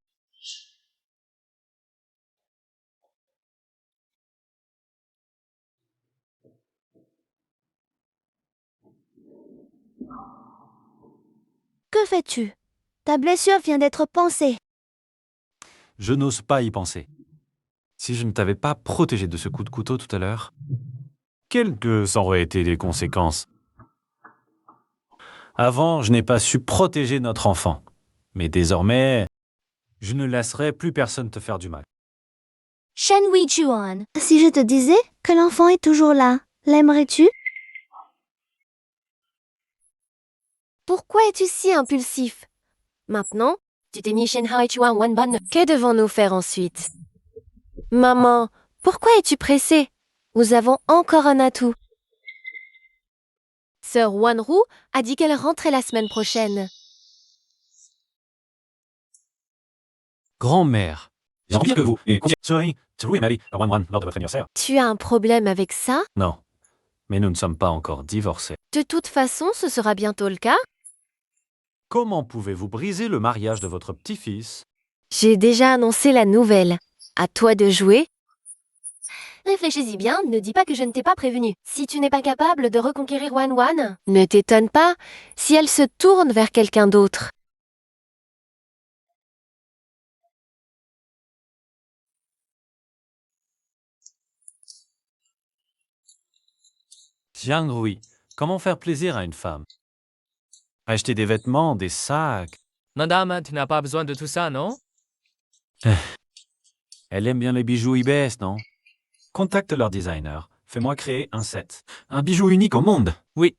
Que fais-tu? Ta blessure vient d'être pansée. Je n'ose pas y penser. Si je ne t'avais pas protégé de ce coup de couteau tout à l'heure, quelles que auraient été les conséquences? Avant, je n'ai pas su protéger notre enfant. Mais désormais, je ne laisserai plus personne te faire du mal. Shen Waichuan. Si je te disais que l'enfant est toujours là, l'aimerais-tu? Pourquoi es-tu si impulsif? Maintenant, tu t'es mis Shen Waichuan Wanban. Que devons-nous faire ensuite? Maman, pourquoi es-tu pressée? Nous avons encore un atout. Sœur Wanru a dit qu'elle rentrait la semaine prochaine. Grand-mère, J'ai envie que vous. Et sorry, Turu et Mali, à Wan lors de votre anniversaire. Tu as un problème avec ça? non. Mais nous ne sommes pas encore divorcés. De toute façon, ce sera bientôt le cas. Comment pouvez-vous briser le mariage de votre petit-fils? J'ai déjà annoncé la nouvelle. À toi de jouer. Réfléchis-y bien, ne dis pas que je ne t'ai pas prévenu. Si tu n'es pas capable de reconquérir Wan, ne t'étonne pas si elle se tourne vers quelqu'un d'autre. Jiang Rui, comment faire plaisir à une femme? Acheter des vêtements, des sacs. Madame, tu n'as pas besoin de tout ça, non? Elle aime bien les bijoux IBS, non? Contacte leur designer. Fais-moi créer un set. Un bijou unique au monde. Oui.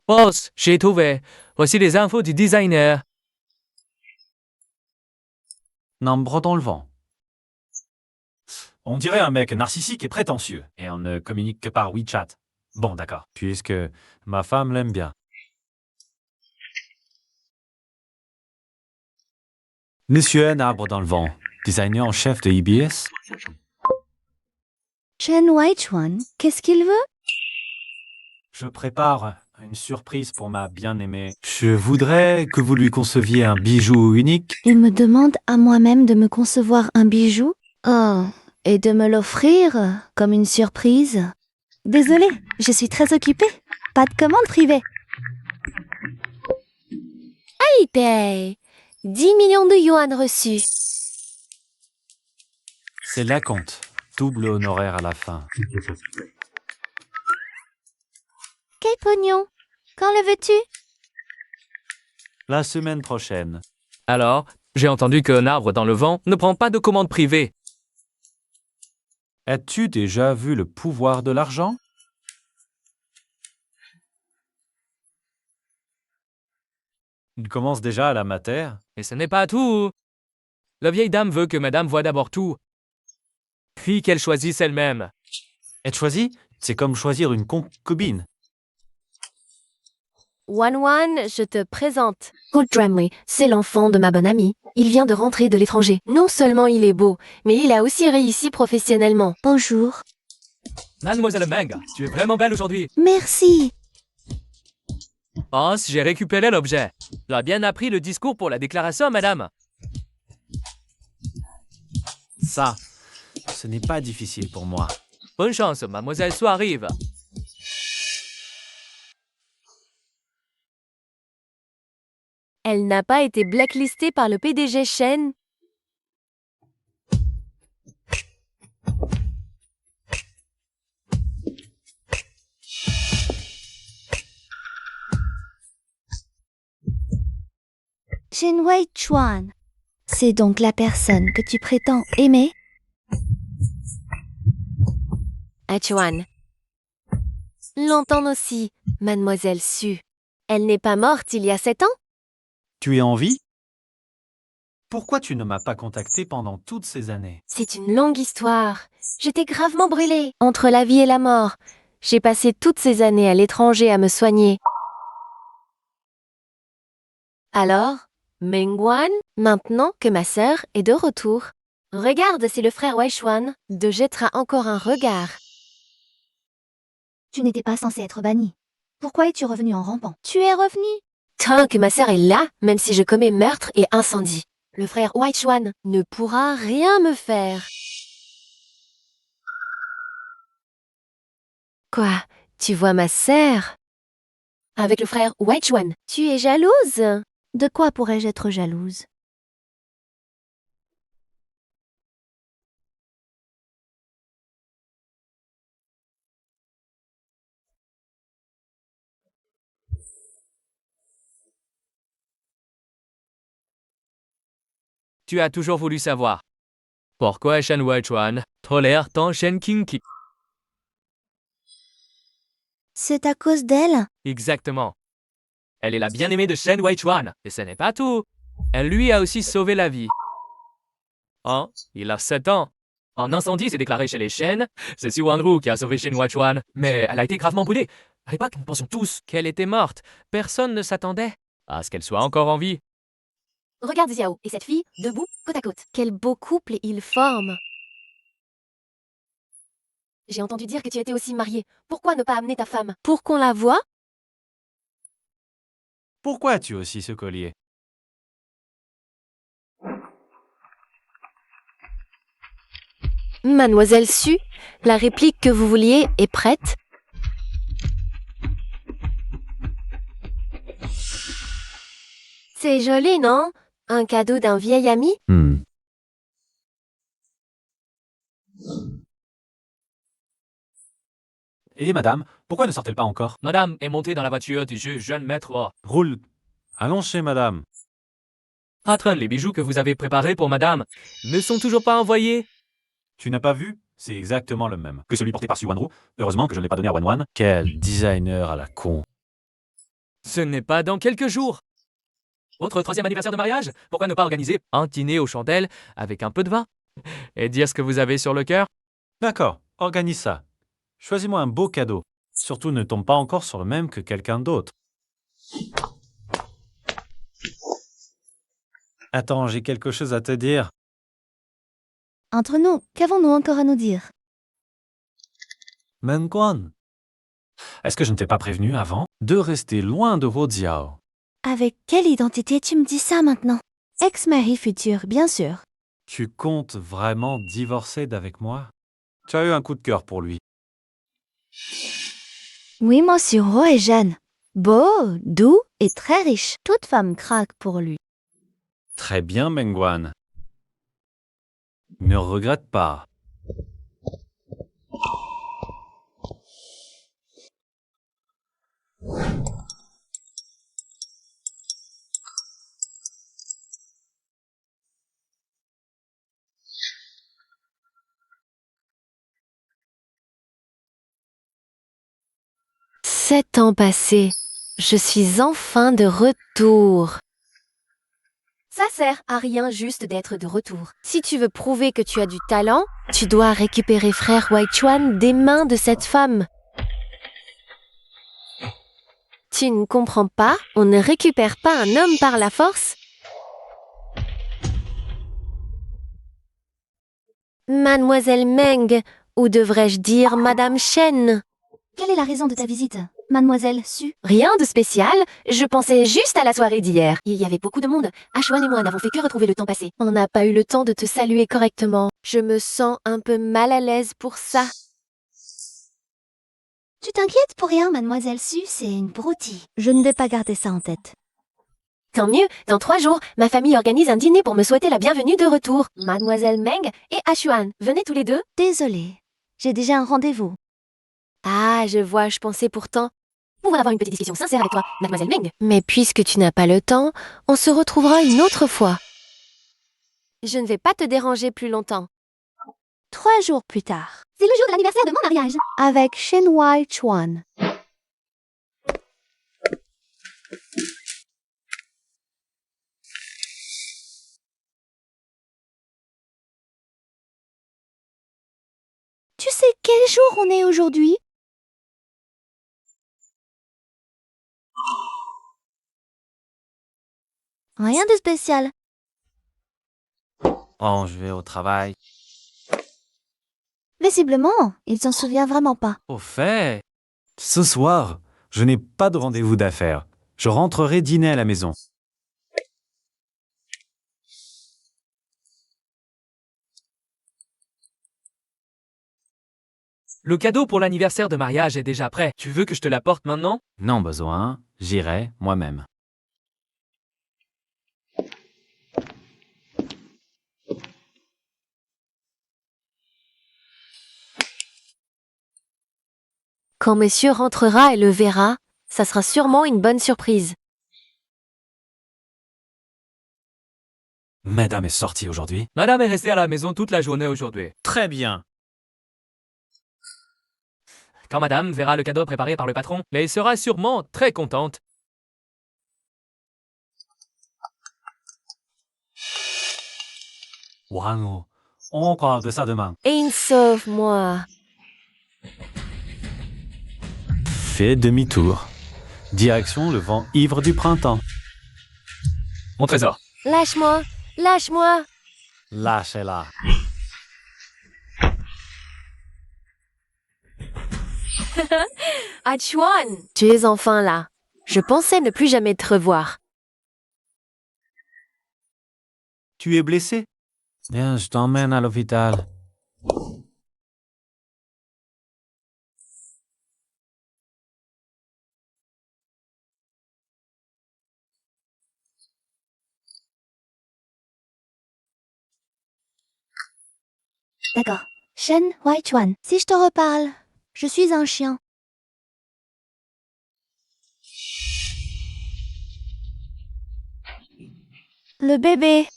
Boss, j'ai trouvé. Voici les infos du designer. Nombre dans le vent. On dirait un mec narcissique et prétentieux. Et on ne communique que par WeChat. Bon, d'accord. Puisque ma femme l'aime bien. Monsieur N. Arbre dans le vent, designer en chef de IBS. Chen Weichuan, qu'est-ce qu'il veut? Je prépare une surprise pour ma bien-aimée. Je voudrais que vous lui conceviez un bijou unique. Il me demande à moi-même de me concevoir un bijou? Oh, et de me l'offrir comme une surprise? Désolée, je suis très occupée. Pas de commande privée. Alipay 10 millions de yuan reçus. C'est la compte. Double honoraire à la fin. Quel pognon? Quand le veux-tu? La semaine prochaine. Alors, j'ai entendu qu'un arbre dans le vent ne prend pas de commande privée. As-tu déjà vu le pouvoir de l'argent? Il commence déjà à la mater. Et ce n'est pas tout. La vieille dame veut que madame voie d'abord tout, puis qu'elle choisisse elle-même. Être choisi, c'est comme choisir une concubine. Wan, je te présente. Paul Dramley, c'est l'enfant de ma bonne amie. Il vient de rentrer de l'étranger. Non seulement il est beau, mais il a aussi réussi professionnellement. Bonjour. Mademoiselle Meng, tu es vraiment belle aujourd'hui. Merci. Boss, j'ai récupéré l'objet. Tu as bien appris le discours pour la déclaration, madame. Ça, ce n'est pas difficile pour moi. Bonne chance, mademoiselle Su arrive. Elle n'a pas été blacklistée par le PDG Shen. Chen Weichuan. C'est donc la personne que tu prétends aimer? Achuan. L'entend aussi, mademoiselle Su. Elle n'est pas morte il y a 7 ans? Tu es en vie? Pourquoi tu ne m'as pas contacté pendant toutes ces années? C'est une longue histoire. J'étais gravement brûlée. Entre la vie et la mort, j'ai passé toutes ces années à l'étranger à me soigner. Alors, Mengwan, maintenant que ma sœur est de retour, regarde si le frère Weichuan te jettera encore un regard. Tu n'étais pas censé être banni. Pourquoi es-tu revenu en rampant? Tu es revenu? Tant que ma sœur est là, même si je commets meurtre et incendie, le frère Weichuan ne pourra rien me faire. Quoi? Tu vois ma sœur? Avec le frère Weichuan, tu es jalouse? De quoi pourrais-je être jalouse? Tu as toujours voulu savoir. Pourquoi Shen Weichuan tolère tant Shen Qingqi? C'est à cause d'elle? Exactement. Elle est la bien-aimée de Shen Weichuan. Et ce n'est pas tout. Elle lui a aussi sauvé la vie. Hein? Il a 7 ans. Un incendie s'est déclaré chez les Shen. C'est Su Wanru qui a sauvé Shen Weichuan. Mais elle a été gravement brûlée. À l'époque, nous pensions tous qu'elle était morte. Personne ne s'attendait à ce qu'elle soit encore en vie. Regarde Xiao et cette fille, debout, côte à côte. Quel beau couple ils forment. J'ai entendu dire que tu étais aussi marié. Pourquoi ne pas amener ta femme? Pour qu'on la voie? Pourquoi as-tu aussi ce collier? Mademoiselle Su, la réplique que vous vouliez est prête. C'est joli, non? Un cadeau d'un vieil ami? Et madame, pourquoi ne sortez-elle pas encore? Madame est montée dans la voiture du juge jeune maître. Roule. Allons chez madame. Patron, les bijoux que vous avez préparés pour madame ne sont toujours pas envoyés. Tu n'as pas vu? C'est exactement le même que celui porté par Su Wanru. Heureusement que je ne l'ai pas donné à Wanwan. Quel designer à la con. Ce n'est pas dans quelques jours. Votre 3e anniversaire de mariage? Pourquoi ne pas organiser un dîner aux chandelles avec un peu de vin? Et dire ce que vous avez sur le cœur? D'accord, organise ça. Choisis-moi un beau cadeau. Surtout ne tombe pas encore sur le même que quelqu'un d'autre. Attends, j'ai quelque chose à te dire. Entre nous, qu'avons-nous encore à nous dire? Mengguan, Est-ce que je ne t'ai pas prévenu avant? de rester loin de Wodziao. Avec quelle identité tu me dis ça maintenant? Ex-mari futur, bien sûr. Tu comptes vraiment divorcer d'avec moi? Tu as eu un coup de cœur pour lui. Oui, monsieur Ro est jeune. Beau, doux et très riche. Toute femme craque pour lui. Très bien, Mengguan. Ne regrette pas. Sept ans passés, je suis enfin de retour. Ça sert à rien juste d'être de retour. Si tu veux prouver que tu as du talent, tu dois récupérer frère Waichuan des mains de cette femme. Tu ne comprends pas? On ne récupère pas un homme par la force? Mademoiselle Meng, ou devrais-je dire Madame Shen? Quelle est la raison de ta visite, mademoiselle Su? Rien de spécial, je pensais juste à la soirée d'hier. Il y avait beaucoup de monde. Ashwan et moi n'avons fait que retrouver le temps passé. On n'a pas eu le temps de te saluer correctement. Je me sens un peu mal à l'aise pour ça. Tu t'inquiètes pour rien, mademoiselle Su, c'est une broutille. Je ne vais pas garder ça en tête. Tant mieux, dans 3 jours, ma famille organise un dîner pour me souhaiter la bienvenue de retour. Mademoiselle Meng et Ashwan, venez tous les deux. Désolée, j'ai déjà un rendez-vous. Ah, je vois, je pensais pourtant pouvoir avoir une petite discussion sincère avec toi, mademoiselle Meng. Mais puisque tu n'as pas le temps, on se retrouvera une autre fois. Je ne vais pas te déranger plus longtemps. 3 jours plus tard, C'est le jour de l'anniversaire de mon mariage. avec Shen Waichuan. Tu sais quel jour on est aujourd'hui? Rien de spécial. Oh, je vais au travail. Visiblement, il s'en souvient vraiment pas. Au fait, ce soir, je n'ai pas de rendez-vous d'affaires. Je rentrerai dîner à la maison. Le cadeau pour l'anniversaire de mariage est déjà prêt. Tu veux que je te l'apporte maintenant? Non besoin, j'irai moi-même. Quand monsieur rentrera et le verra, ça sera sûrement une bonne surprise. Madame est sortie aujourd'hui. Madame est restée à la maison toute la journée aujourd'hui. Très bien. Quand madame verra le cadeau préparé par le patron, elle sera sûrement très contente. Wanru, on parle de ça demain. Et sauve-moi. Fais demi-tour. Direction le vent ivre du printemps. Mon trésor. Lâche-moi, lâche-moi. Lâchez-la. Achuan, tu es enfin là. Je pensais ne plus jamais te revoir. Tu es blessé? Viens, je t'emmène à l'hôpital. D'accord. Shen Huaichuan, si je te reparle, je suis un chien. Le bébé.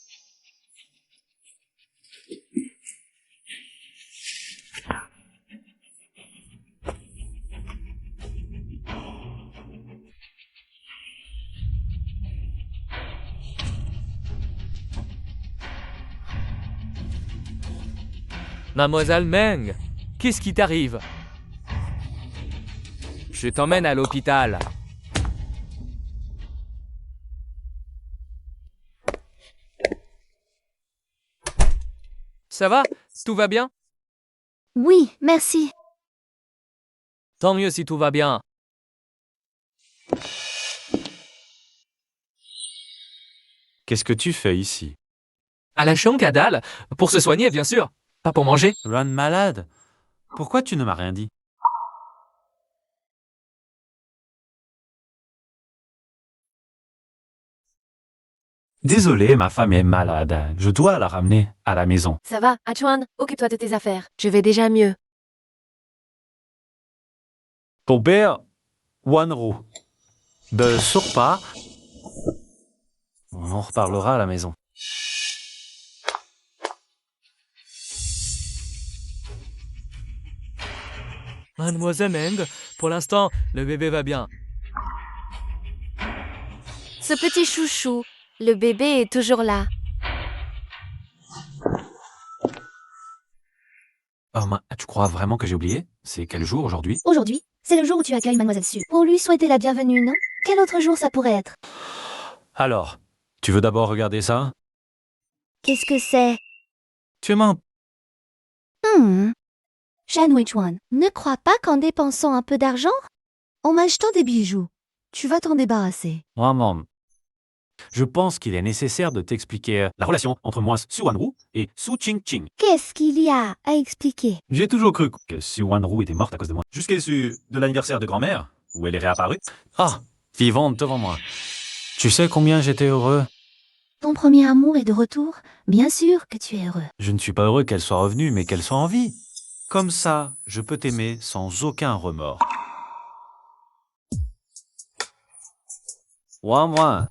Mademoiselle Meng, qu'est-ce qui t'arrive? Je t'emmène à l'hôpital. Ça va? Tout va bien? Oui, merci. Tant mieux si tout va bien. Qu'est-ce que tu fais ici? À la Shankadal? Pour se soigner, bien sûr. Pas pour manger. Ron malade? Pourquoi tu ne m'as rien dit? Désolé, ma femme est malade. Je dois la ramener à la maison. Ça va, Achuan, occupe-toi de tes affaires. Je vais déjà mieux. Ton père, Wanro. Ne sors pas. On en reparlera à la maison. Mademoiselle Meng, pour l'instant, le bébé va bien. Ce petit chouchou, le bébé est toujours là. Oh, tu crois vraiment que j'ai oublié? C'est quel jour aujourd'hui? Aujourd'hui, c'est le jour où tu accueilles Mademoiselle Su. Pour lui souhaiter la bienvenue, non? Quel autre jour ça pourrait être? Alors, tu veux d'abord regarder ça? Qu'est-ce que c'est? Tu m'en... Shen Huichuan, ne crois pas qu'en dépensant un peu d'argent, en m'achetant des bijoux, tu vas t'en débarrasser. Maman, je pense qu'il est nécessaire de t'expliquer la relation entre moi, Su Wanru, et Su Qingqing. Qu'est-ce qu'il y a à expliquer? J'ai toujours cru que Su Wanru était morte à cause de moi. Jusqu'à l'issue de l'anniversaire de grand-mère, où elle est réapparue. Ah, vivante devant moi. Tu sais combien j'étais heureux? Ton premier amour est de retour? Bien sûr que tu es heureux. Je ne suis pas heureux qu'elle soit revenue, mais qu'elle soit en vie. Comme ça, je peux t'aimer sans aucun remords. Moi.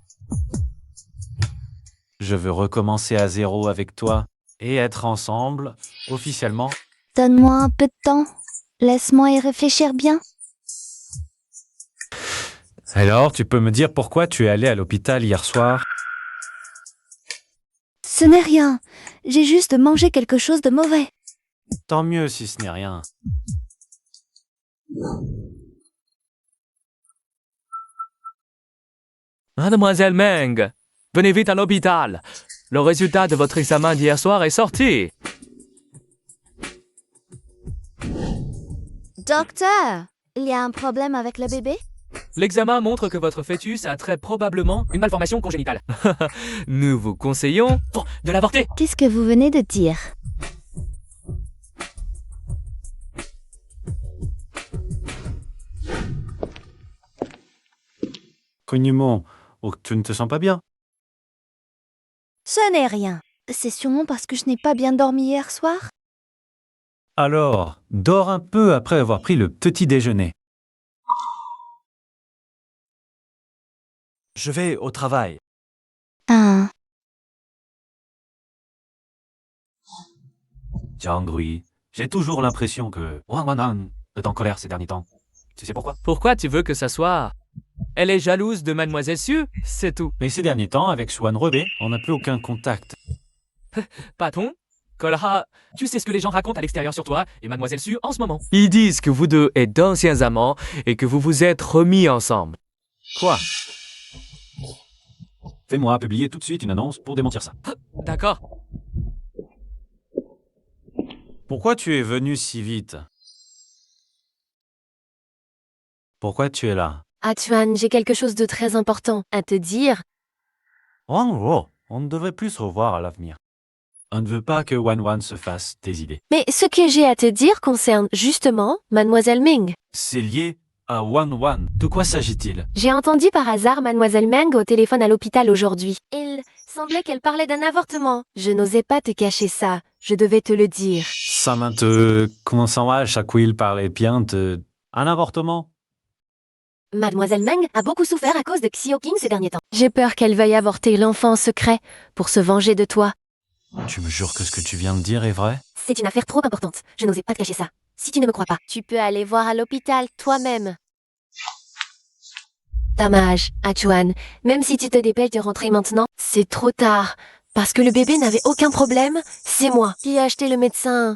Je veux recommencer à zéro avec toi et être ensemble, officiellement. Donne-moi un peu de temps. Laisse-moi y réfléchir bien. Alors, tu peux me dire pourquoi tu es allé à l'hôpital hier soir? Ce n'est rien. J'ai juste mangé quelque chose de mauvais. Tant mieux si ce n'est rien. Mademoiselle Meng, venez vite à l'hôpital. Le résultat de votre examen d'hier soir est sorti. Docteur, il y a un problème avec le bébé? L'examen montre que votre fœtus a très probablement une malformation congénitale. Nous vous conseillons de l'avorter. Qu'est-ce que vous venez de dire? Cognement, oh, tu ne te sens pas bien? Ce n'est rien. C'est sûrement parce que je n'ai pas bien dormi hier soir. Alors, dors un peu après avoir pris le petit déjeuner. Je vais au travail. Ah, Jiangui, j'ai toujours l'impression que Wang Wanan est en colère ces derniers temps. Tu sais pourquoi? Pourquoi tu veux que ça soit? Elle est jalouse de Mademoiselle Su, c'est tout. Mais ces derniers temps, avec Swan Rebé, on n'a plus aucun contact. Patron, Kolha, tu sais ce que les gens racontent à l'extérieur sur toi et Mademoiselle Su en ce moment. Ils disent que vous deux êtes d'anciens amants et que vous vous êtes remis ensemble. Quoi? Fais-moi publier tout de suite une annonce pour démentir ça. D'accord. Pourquoi tu es venu si vite? Pourquoi tu es là? Atuan, j'ai quelque chose de très important à te dire. Wang Ro, on ne devrait plus se revoir à l'avenir. On ne veut pas que Wan Wan se fasse des idées. Mais ce que j'ai à te dire concerne justement Mademoiselle Ming. C'est lié à Wan Wan. De quoi s'agit-il? J'ai entendu par hasard Mademoiselle Meng au téléphone à l'hôpital aujourd'hui. Il semblait qu'elle parlait d'un avortement. Je n'osais pas te cacher ça. Je devais te le dire. Samantha, comment ça va? Chaque coup, il parlait bien de... Un avortement? Mademoiselle Meng a beaucoup souffert à cause de Xiao King ces derniers temps. J'ai peur qu'elle veuille avorter l'enfant en secret pour se venger de toi. Tu me jures que ce que tu viens de dire est vrai? C'est une affaire trop importante. Je n'osais pas te cacher ça. Si tu ne me crois pas, tu peux aller voir à l'hôpital toi-même. Dommage, Atuan. Même si tu te dépêches de rentrer maintenant, c'est trop tard. Parce que le bébé n'avait aucun problème, c'est moi qui ai acheté le médecin.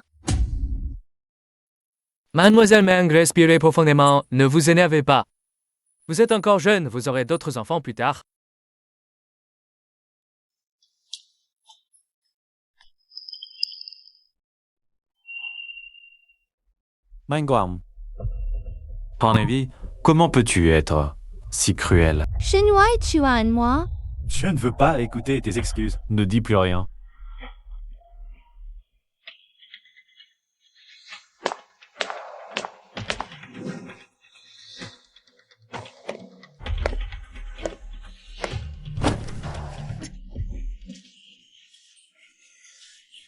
Mademoiselle Meng, respirez profondément, ne vous énervez pas. Vous êtes encore jeune, vous aurez d'autres enfants plus tard. Mangwam. Ton avis, comment peux-tu être si cruel? Chinois et Chuan, moi. Je ne veux pas écouter tes excuses. Ne dis plus rien.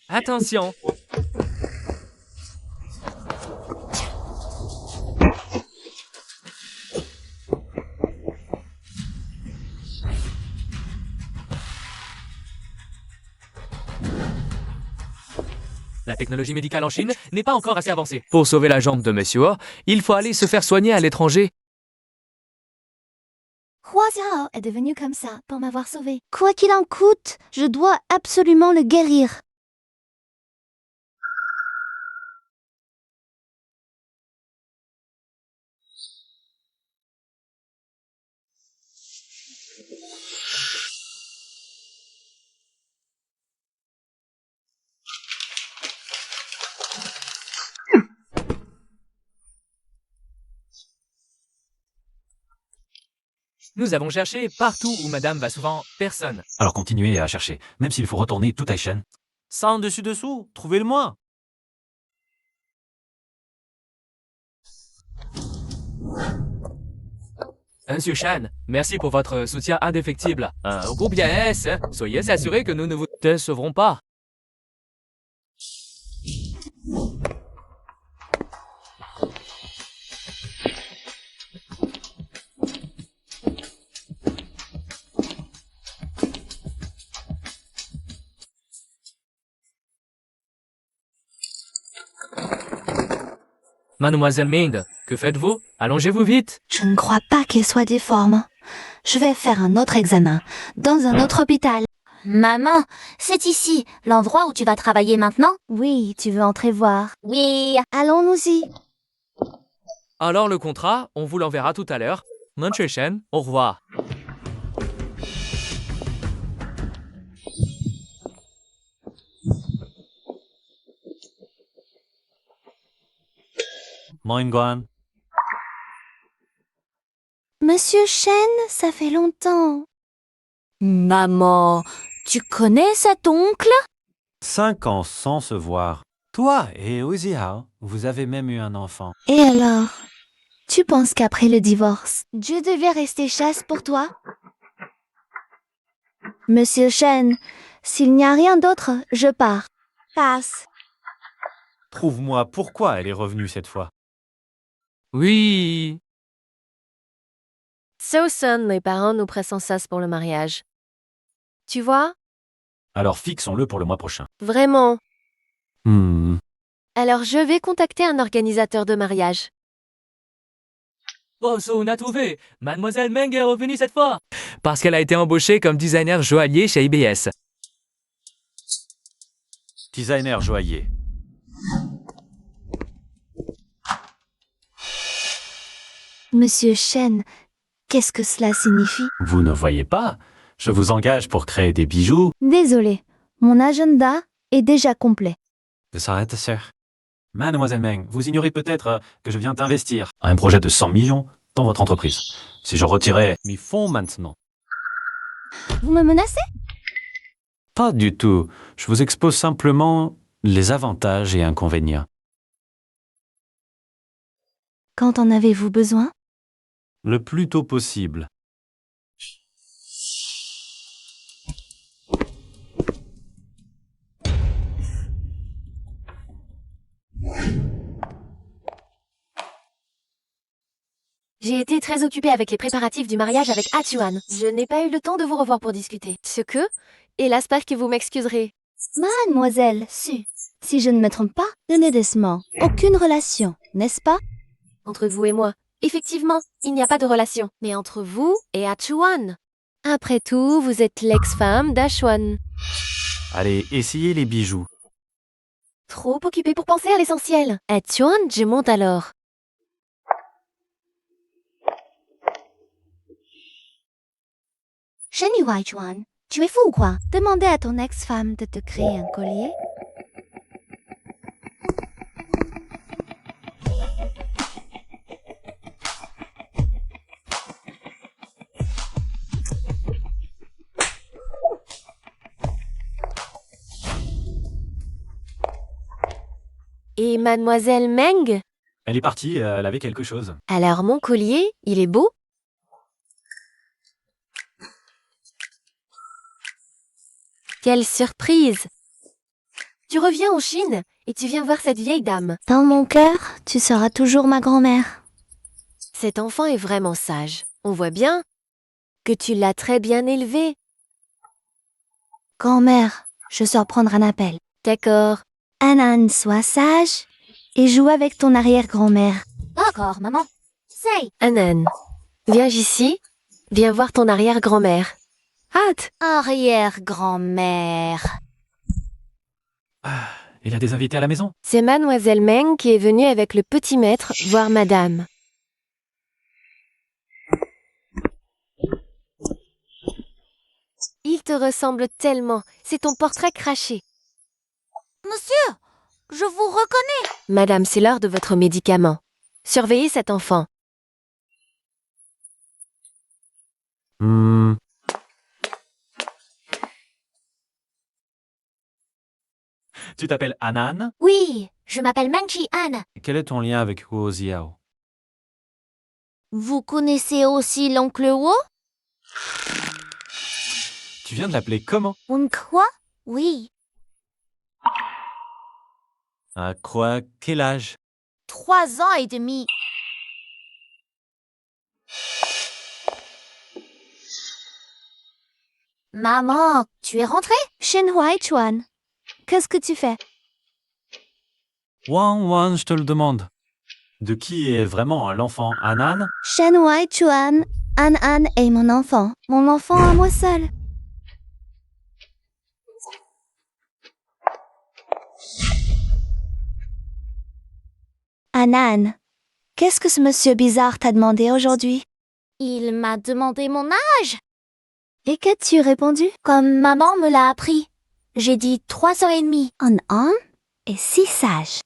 Attention! La technologie médicale en Chine n'est pas encore assez avancée. Pour sauver la jambe de Monsieur Ho, il faut aller se faire soigner à l'étranger. Hua Xiao est devenu comme ça pour m'avoir sauvé. Quoi qu'il en coûte, je dois absolument le guérir. Nous avons cherché partout où Madame va souvent, personne. Alors continuez à chercher, même s'il faut retourner tout à chaîne. Ça en dessus-dessous, trouvez-le-moi. Monsieur Shan, merci pour votre soutien indéfectible. Au groupe IAS, soyez assurés que nous ne vous décevrons pas. Mademoiselle Ming, que faites-vous? Allongez-vous vite. Je ne crois pas qu'il soit difforme. Je vais faire un autre examen, dans un autre hôpital. Maman, c'est ici, l'endroit où tu vas travailler maintenant? Oui, tu veux entrer voir. Oui. Allons-nous-y. Alors le contrat, on vous l'enverra tout à l'heure. Monsieur Shan, au revoir. Mangwan. Monsieur Shen, ça fait longtemps. Maman, tu connais cet oncle? 5 ans sans se voir. Toi et Ozihao, vous avez même eu un enfant. Et alors? Tu penses qu'après le divorce, je devais rester chaste pour toi? Monsieur Shen, s'il n'y a rien d'autre, je pars. Passe. Prouve-moi pourquoi elle est revenue cette fois. Oui. So-son, les parents nous pressent sans cesse pour le mariage. Tu vois? Alors fixons-le pour le mois prochain. Vraiment. Alors je vais contacter un organisateur de mariage. Oh, on a trouvé. Mademoiselle Meng est revenue cette fois. Parce qu'elle a été embauchée comme designer joaillier chez IBS. Designer joaillier. Monsieur Shen, qu'est-ce que cela signifie? Vous ne voyez pas? Je vous engage pour créer des bijoux. Désolé, mon agenda est déjà complet. Ça s'arrête, sœur. Mademoiselle Meng, vous ignorez peut-être que je viens d'investir un projet de 100 millions dans votre entreprise. Si je retirais mes fonds maintenant. Vous me menacez? Pas du tout. Je vous expose simplement les avantages et inconvénients. Quand en avez-vous besoin? Le plus tôt possible. J'ai été très occupée avec les préparatifs du mariage avec Atuan. Je n'ai pas eu le temps de vous revoir pour discuter. Ce que? Hélas, j'espère que vous m'excuserez. Mademoiselle Su, si je ne me trompe pas, honnêtement, aucune relation, n'est-ce pas? Entre vous et moi, effectivement, il n'y a pas de relation. Mais entre vous et Atuan. Après tout, vous êtes l'ex-femme d'Achuan. Allez, essayez les bijoux. Trop occupée pour penser à l'essentiel. Atuan, je monte alors. Shen Yuaichuan, tu es fou ou quoi? Demandez à ton ex-femme de te créer un collier. Et mademoiselle Meng? Elle est partie, elle avait quelque chose. Alors mon collier, il est beau? Quelle surprise! Tu reviens en Chine et tu viens voir cette vieille dame. Dans mon cœur, tu seras toujours ma grand-mère. Cet enfant est vraiment sage. On voit bien que tu l'as très bien élevé. Grand-mère, je sors prendre un appel. D'accord. Anan, sois sage et joue avec ton arrière-grand-mère. D'accord, maman. Say. Anan, viens ici. Viens voir ton arrière-grand-mère. Hâte! Arrière-grand-mère. Il y a des invités à la maison? C'est mademoiselle Meng qui est venue avec le petit maître voir madame. Il te ressemble tellement. C'est ton portrait craché. Monsieur, je vous reconnais. Madame, c'est l'heure de votre médicament. Surveillez cet enfant. Tu t'appelles Anan? Oui, je m'appelle Mengchi Han. Quel est ton lien avec Huo Ziao? Vous connaissez aussi l'oncle Wo? Tu viens de l'appeler comment? On quoi? Oui, À quoi? Quel âge? 3 ans et demi. Maman, tu es rentrée? Shen Huaichuan, qu'est-ce que tu fais? Wan, je te le demande. De qui est vraiment l'enfant? Anan? Shen Huaichuan, An est mon enfant à moi seul. Anan, qu'est-ce que ce monsieur bizarre t'a demandé aujourd'hui? Il m'a demandé mon âge. Et qu'as-tu répondu? Comme maman me l'a appris. J'ai dit 3 ans et demi. An est si sage.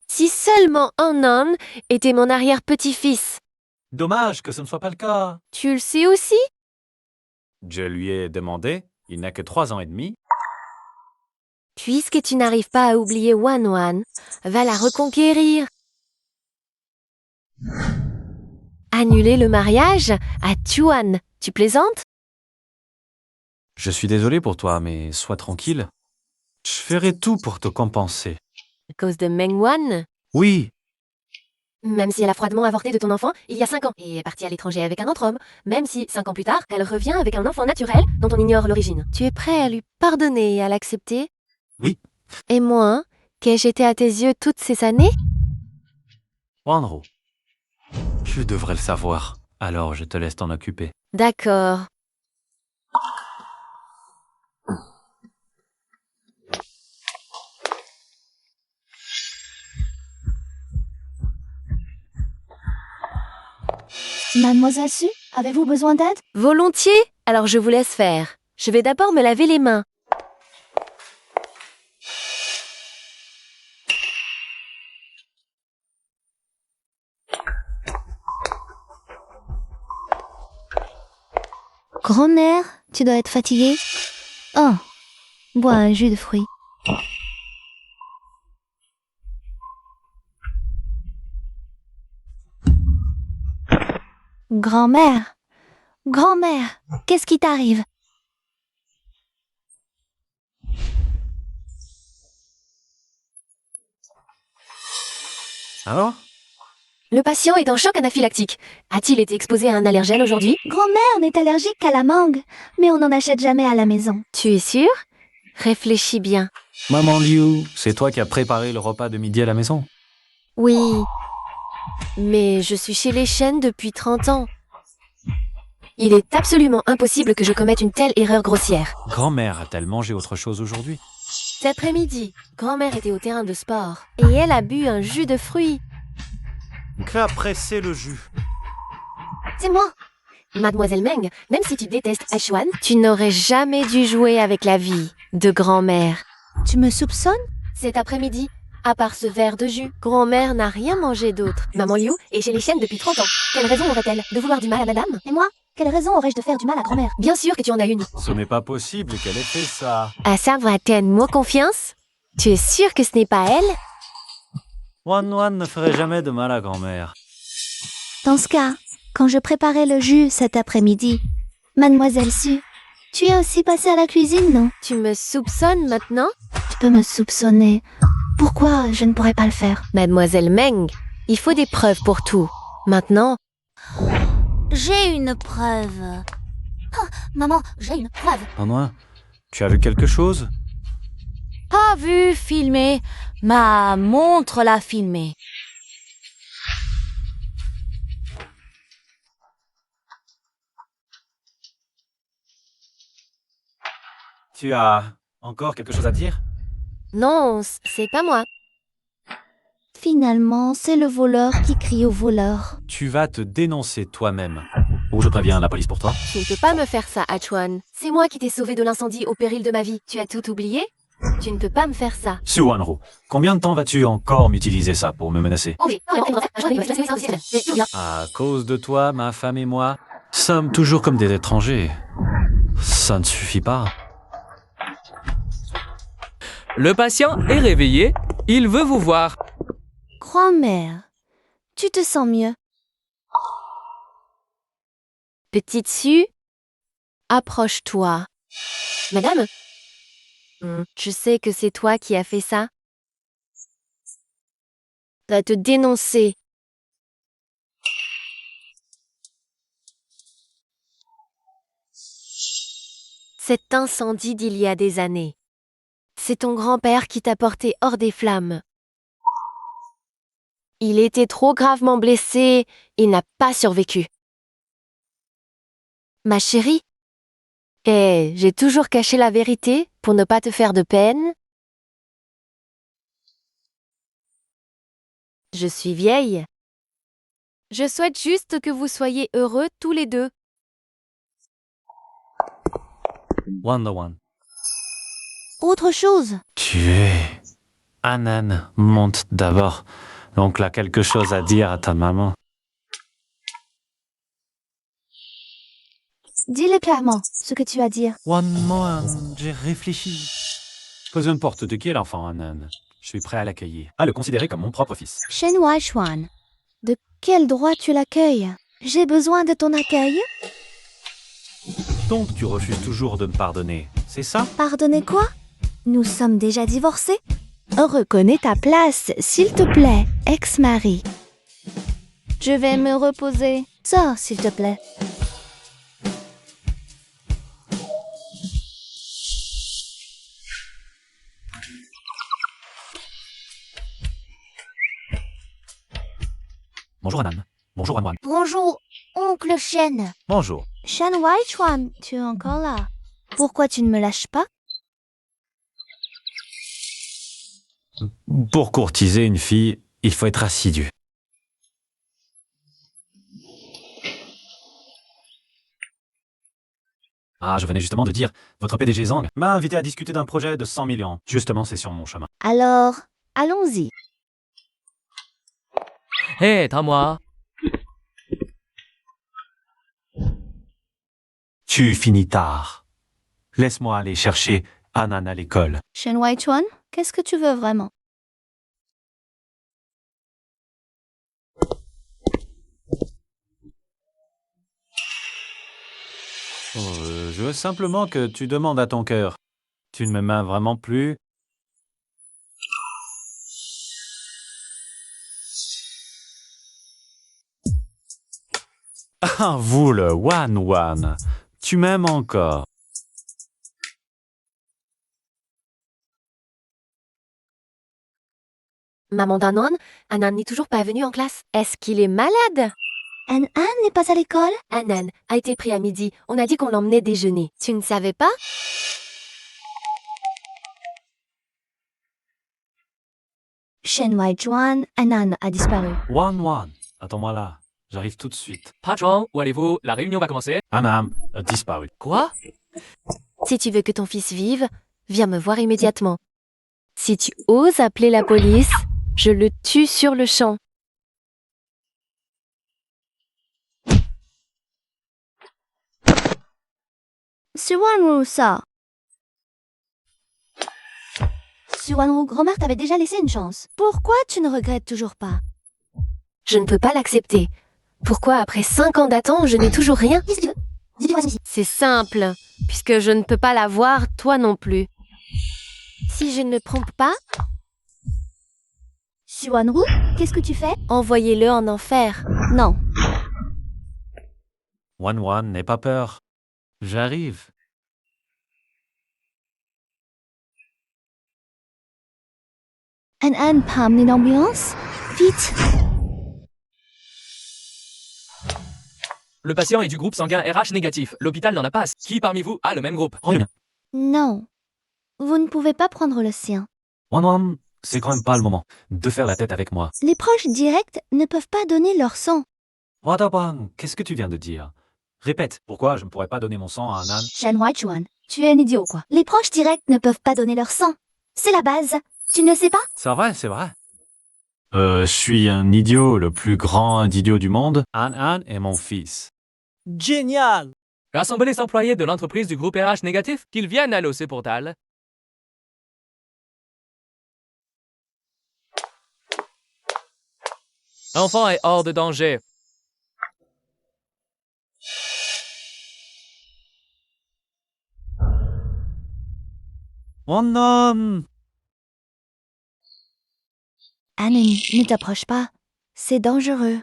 Si seulement Anan était mon arrière-petit-fils. Dommage que ce ne soit pas le cas. Tu le sais aussi? Je lui ai demandé, il n'a que 3 ans et demi. Puisque tu n'arrives pas à oublier Wan, va la reconquérir. Annuler le mariage à Tuan. Tu plaisantes? Je suis désolé pour toi, mais sois tranquille. Je ferai tout pour te compenser. À cause de Mengwan? Oui, Même si elle a froidement avorté de ton enfant il y a 5 ans et est partie à l'étranger avec un autre homme, même si 5 ans plus tard, elle revient avec un enfant naturel dont on ignore l'origine. Tu es prêt à lui pardonner et à l'accepter? Oui. Et moi, qu'ai-je été à tes yeux toutes ces années? Wanro. Tu devrais le savoir. Alors je te laisse t'en occuper. D'accord. Mademoiselle Su, avez-vous besoin d'aide? Volontiers? Alors je vous laisse faire. Je vais d'abord me laver les mains. Grand-mère, tu dois être fatiguée. Oh, bois un jus de fruits. Grand-mère, grand-mère, qu'est-ce qui t'arrive? Alors? Le patient est en choc anaphylactique. A-t-il été exposé à un allergène aujourd'hui? Grand-mère n'est allergique à la mangue, mais on n'en achète jamais à la maison. Tu es sûr? Réfléchis bien. Maman Liu, c'est toi qui as préparé le repas de midi à la maison? Oui. Mais je suis chez les Shen depuis 30 ans. Il est absolument impossible que je commette une telle erreur grossière. Grand-mère a-t-elle mangé autre chose aujourd'hui? Cet après-midi, grand-mère était au terrain de sport et elle a bu un jus de fruits. Qu'a pressé le jus? C'est moi. Mademoiselle Meng, même si tu détestes Achuan, tu n'aurais jamais dû jouer avec la vie de grand-mère. Tu me soupçonnes? Cet après-midi, à part ce verre de jus, grand-mère n'a rien mangé d'autre. Maman Liu est chez les Shen depuis 30 ans. Quelle raison aurait-elle de vouloir du mal à madame? Et moi? Quelle raison aurais-je de faire du mal à grand-mère? Bien sûr que tu en as une. Ce n'est pas possible qu'elle ait fait ça. À ça va-t-elle moi confiance? Tu es sûr que ce n'est pas elle? Wan ne ferait jamais de mal à grand-mère. Dans ce cas, quand je préparais le jus cet après-midi, Mademoiselle Su, tu es aussi passée à la cuisine, non? Tu me soupçonnes maintenant? Tu peux me soupçonner. Pourquoi je ne pourrais pas le faire? Mademoiselle Meng, il faut des preuves pour tout. Maintenant, J'ai une preuve. Ah, maman, j'ai une preuve. Wan, tu as vu quelque chose? Pas vu filmer. Ma montre l'a filmé. Tu as encore quelque chose à dire? non, c'est pas moi. Finalement, c'est le voleur qui crie au voleur. Tu vas te dénoncer toi-même. Ou je préviens la police pour toi? Tu ne peux pas me faire ça, Achuan. C'est moi qui t'ai sauvé de l'incendie au péril de ma vie. Tu as tout oublié? Tu ne peux pas me faire ça. Su Wanro, combien de temps vas-tu encore m'utiliser ça pour me menacer? À cause de toi, ma femme et moi sommes toujours comme des étrangers. Ça ne suffit pas. Le patient est réveillé. Il veut vous voir. Grand-mère, tu te sens mieux? Petite Su, approche-toi. Madame? Je sais que c'est toi qui as fait ça. Va te dénoncer. Cet incendie d'il y a des années. C'est ton grand-père qui t'a porté hors des flammes. Il était trop gravement blessé et n'a pas survécu. Ma chérie? J'ai toujours caché la vérité pour ne pas te faire de peine. Je suis vieille. Je souhaite juste que vous soyez heureux tous les deux. Wan. Autre chose. Tu es... Anan, monte d'abord. L'oncle a quelque chose à dire à ta maman. Dis-le clairement, ce que tu as à dire. Wan, j'ai réfléchi. Peu importe de qui est l'enfant, Anan. Je suis prêt à l'accueillir. À le considérer comme mon propre fils. Shen Waishuan, de quel droit tu l'accueilles? J'ai besoin de ton accueil? Donc tu refuses toujours de me pardonner, c'est ça? Pardonnez quoi? Nous sommes déjà divorcés? Reconnais ta place, s'il te plaît, ex-mari. Je vais me reposer. Sors, s'il te plaît. Bonjour Anan. Bonjour Anwan. Bonjour, oncle Shen. Bonjour. Shen Waichuan, tu es encore là. Pourquoi tu ne me lâches pas? Pour courtiser une fille, il faut être assidu. Ah, je venais justement de dire, votre PDG Zhang m'a invité à discuter d'un projet de 100 millions. Justement, c'est sur mon chemin. Alors, allons-y. Hé, à moi. Tu finis tard. Laisse-moi aller chercher Anan à l'école. Shen Waichuan, qu'est-ce que tu veux vraiment? Je veux simplement que tu demandes à ton cœur. Tu ne m'aimes vraiment plus? Ah, vous le Wan Wan. Tu m'aimes encore. Maman d'Anan, Anan n'est toujours pas venu en classe. Est-ce qu'il est malade? An n'est pas à l'école? Anan a été pris à midi. On a dit qu'on l'emmenait déjeuner. Tu ne savais pas? Shen Waichuan, Anan a disparu. Wan Wan, attends-moi là. J'arrive tout de suite. Patron, où allez-vous? La réunion va commencer. Anan a disparu. Quoi? Si tu veux que ton fils vive, viens me voir immédiatement. Si tu oses appeler la police, je le tue sur le champ. Suwanwu, ça. Suwanwu, grand-mère t'avait déjà laissé une chance. Pourquoi tu ne regrettes toujours pas? Je ne peux pas l'accepter. Pourquoi, après 5 ans d'attente, je n'ai toujours rien? C'est simple, puisque je ne peux pas l'avoir, toi non plus. Si je ne me trompe pas, Suwanwu, qu'est-ce que tu fais? envoyez-le en enfer. Non. Wan Wan, n'aie pas peur. J'arrive. An peut amener l'ambulance? Vite. Le patient est du groupe sanguin RH négatif. L'hôpital n'en a pas. Qui parmi vous a le même groupe? Non. Vous ne pouvez pas prendre le sien. Wan Wan, c'est quand même pas le moment de faire la tête avec moi. Les proches directs ne peuvent pas donner leur sang. Wadawan, qu'est-ce que tu viens de dire? Répète, pourquoi je ne pourrais pas donner mon sang à Anan? Shen Waichuan, tu es un idiot, quoi. Les proches directs ne peuvent pas donner leur sang. C'est la base. Tu ne sais pas? C'est vrai, c'est vrai. Je suis un idiot, le plus grand idiot du monde. Anan est mon fils. Génial! Rassemblez les employés de l'entreprise du groupe RH négatif, qu'ils viennent à l'OC Portal. L'enfant est hors de danger. Oh non! Anan, ne t'approche pas. C'est dangereux.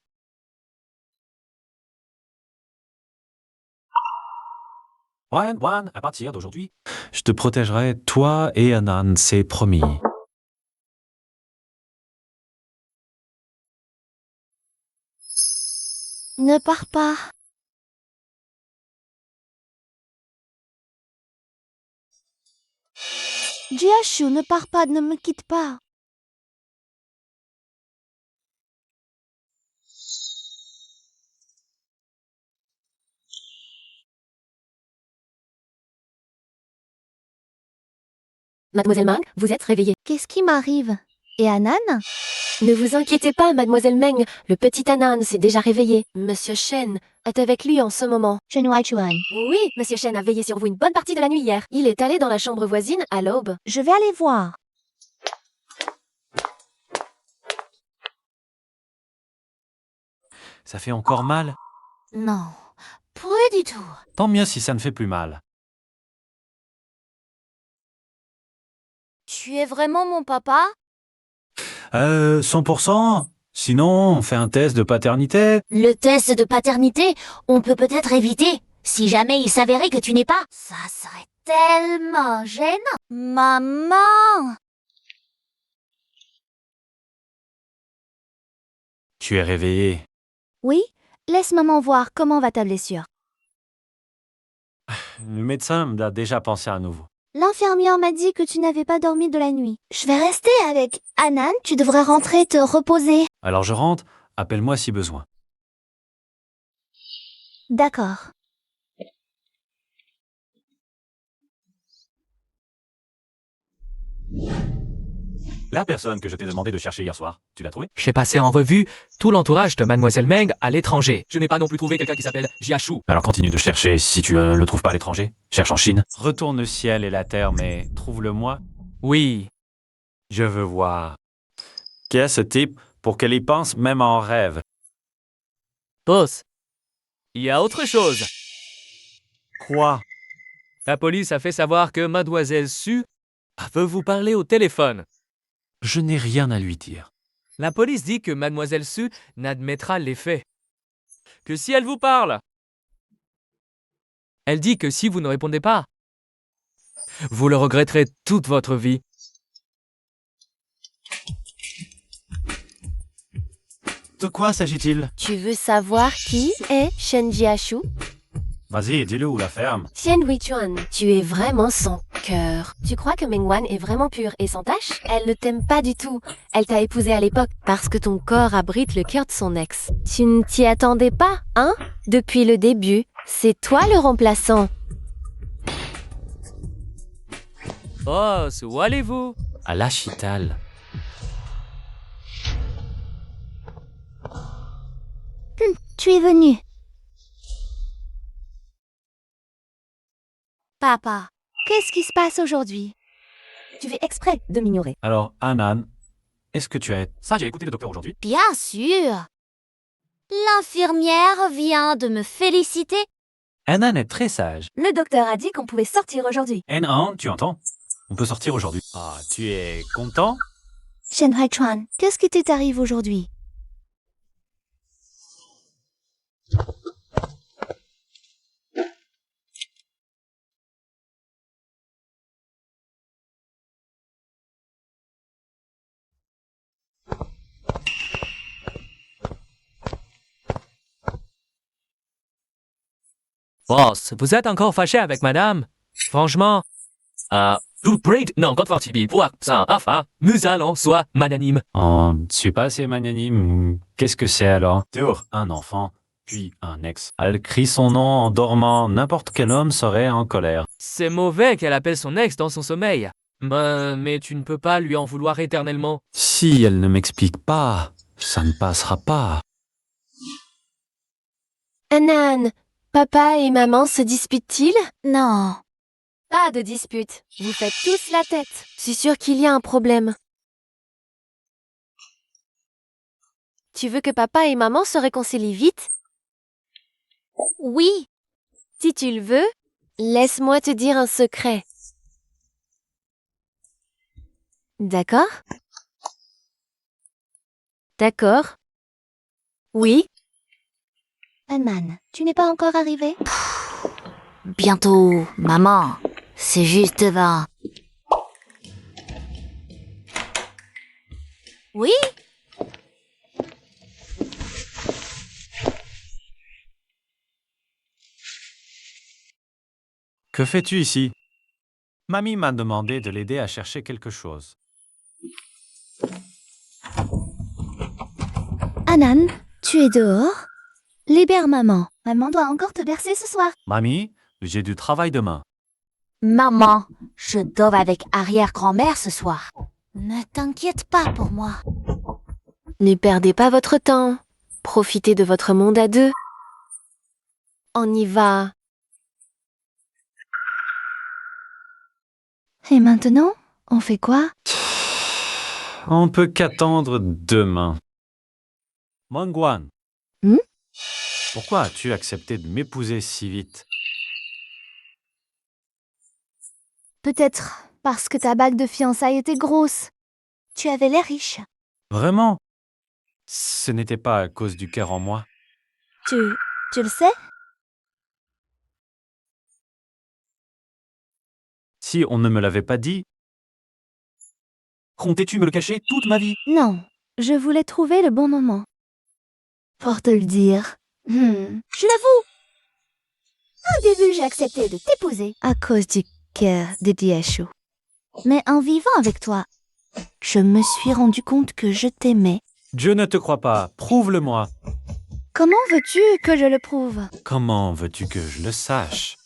Wan Wan, à partir d'aujourd'hui, Je te protégerai, toi et Anan, c'est promis. Ne pars pas. Jiashu, ne pars pas, ne me quitte pas. Mademoiselle Meng, vous êtes réveillée. Qu'est-ce qui m'arrive? Et Anan? Ne vous inquiétez pas, Mademoiselle Meng, le petit Anan s'est déjà réveillé. Monsieur Shen est avec lui en ce moment. Shen Waichuan. Oui, Monsieur Shen a veillé sur vous une bonne partie de la nuit hier. Il est allé dans la chambre voisine à l'aube. Je vais aller voir. Ça fait encore mal? Non, pas du tout. Tant mieux si ça ne fait plus mal. Tu es vraiment mon papa? 100%? Sinon, on fait un test de paternité. Le test de paternité, on peut peut-être éviter, si jamais il s'avérait que tu n'es pas. Ça serait tellement gênant. Maman! Tu es réveillé. Oui? Laisse maman voir comment va ta blessure. Le médecin m'a déjà pensé à nouveau. L'infirmière m'a dit que tu n'avais pas dormi de la nuit. Je vais rester avec Anan, tu devrais rentrer te reposer. Alors je rentre, appelle-moi si besoin. D'accord. La personne que je t'ai demandé de chercher hier soir, tu l'as trouvée? J'ai passé en revue tout l'entourage de Mademoiselle Meng à l'étranger. Je n'ai pas non plus trouvé quelqu'un qui s'appelle Jiashu. Alors continue de chercher. Si tu ne le trouves pas à l'étranger, cherche en Chine. Retourne le ciel et la terre, mais trouve-le-moi. Oui. Je veux voir. Qui est ce type pour qu'elle y pense même en rêve? Boss, il y a autre chose. Quoi? La police a fait savoir que Mademoiselle Su veut vous parler au téléphone. Je n'ai rien à lui dire. La police dit que Mademoiselle Su n'admettra les faits. Que si elle vous parle. Elle dit que si vous ne répondez pas, vous le regretterez toute votre vie. De quoi s'agit-il? Tu veux savoir qui est Shen Jiashu? Vas-y, dis-le ou la ferme. Tian Huichuan, tu es vraiment son cœur. Tu crois que Mengwan est vraiment pure et sans tache? Elle ne t'aime pas du tout. Elle t'a épousé à l'époque parce que ton corps abrite le cœur de son ex. Tu ne t'y attendais pas, hein? Depuis le début, c'est toi le remplaçant. Boss, où allez-vous? À la Chital. Tu es venu. Papa, qu'est-ce qui se passe aujourd'hui? Tu fais exprès de m'ignorer. Alors, Anan, est-ce que tu as... Ça, j'ai écouté le docteur aujourd'hui. Bien sûr. L'infirmière vient de me féliciter. Anan est très sage. Le docteur a dit qu'on pouvait sortir aujourd'hui. Anan, tu entends? On peut sortir aujourd'hui. Ah, tu es content? Shen Haichuan, qu'est-ce qui t'est arrivé aujourd'hui? Boss, vous êtes encore fâché avec madame? Franchement, non, nous allons soit magnanime. Oh, je suis pas assez magnanime. Qu'est-ce que c'est alors? Théor, un enfant, puis un ex. Elle crie son nom en dormant. N'importe quel homme serait en colère. C'est mauvais qu'elle appelle son ex dans son sommeil. Mais tu ne peux pas lui en vouloir éternellement. Si elle ne m'explique pas, ça ne passera pas. Anan, papa et maman se disputent-ils? Non. Pas de dispute. Vous faites tous la tête. Je suis sûre qu'il y a un problème. Tu veux que papa et maman se réconcilient vite? Oui. Si tu le veux, laisse-moi te dire un secret. D'accord? D'accord. Oui? Anan, tu n'es pas encore arrivé? Bientôt, maman. C'est juste devant. Oui? Que fais-tu ici? Mamie m'a demandé de l'aider à chercher quelque chose. Anan, tu es dehors? Libère maman. Maman doit encore te bercer ce soir. Mamie, j'ai du travail demain. Maman, je dors avec arrière-grand-mère ce soir. Ne t'inquiète pas pour moi. Ne perdez pas votre temps. Profitez de votre monde à deux. On y va. Et maintenant, on fait quoi? On peut qu'attendre demain. Mengwan. Pourquoi as-tu accepté de m'épouser si vite? Peut-être parce que ta bague de fiançailles était grosse. Tu avais l'air riche. Vraiment? Ce n'était pas à cause du cœur en moi. Tu le sais? Si on ne me l'avait pas dit... Comptais-tu me le cacher toute ma vie? Non, je voulais trouver le bon moment. Pour te le dire. Je l'avoue. Au début, j'ai accepté de t'épouser. À cause du cœur de Jiashu. Mais en vivant avec toi, je me suis rendu compte que je t'aimais. Je ne te crois pas. Prouve-le-moi. Comment veux-tu que je le prouve? Comment veux-tu que je le sache?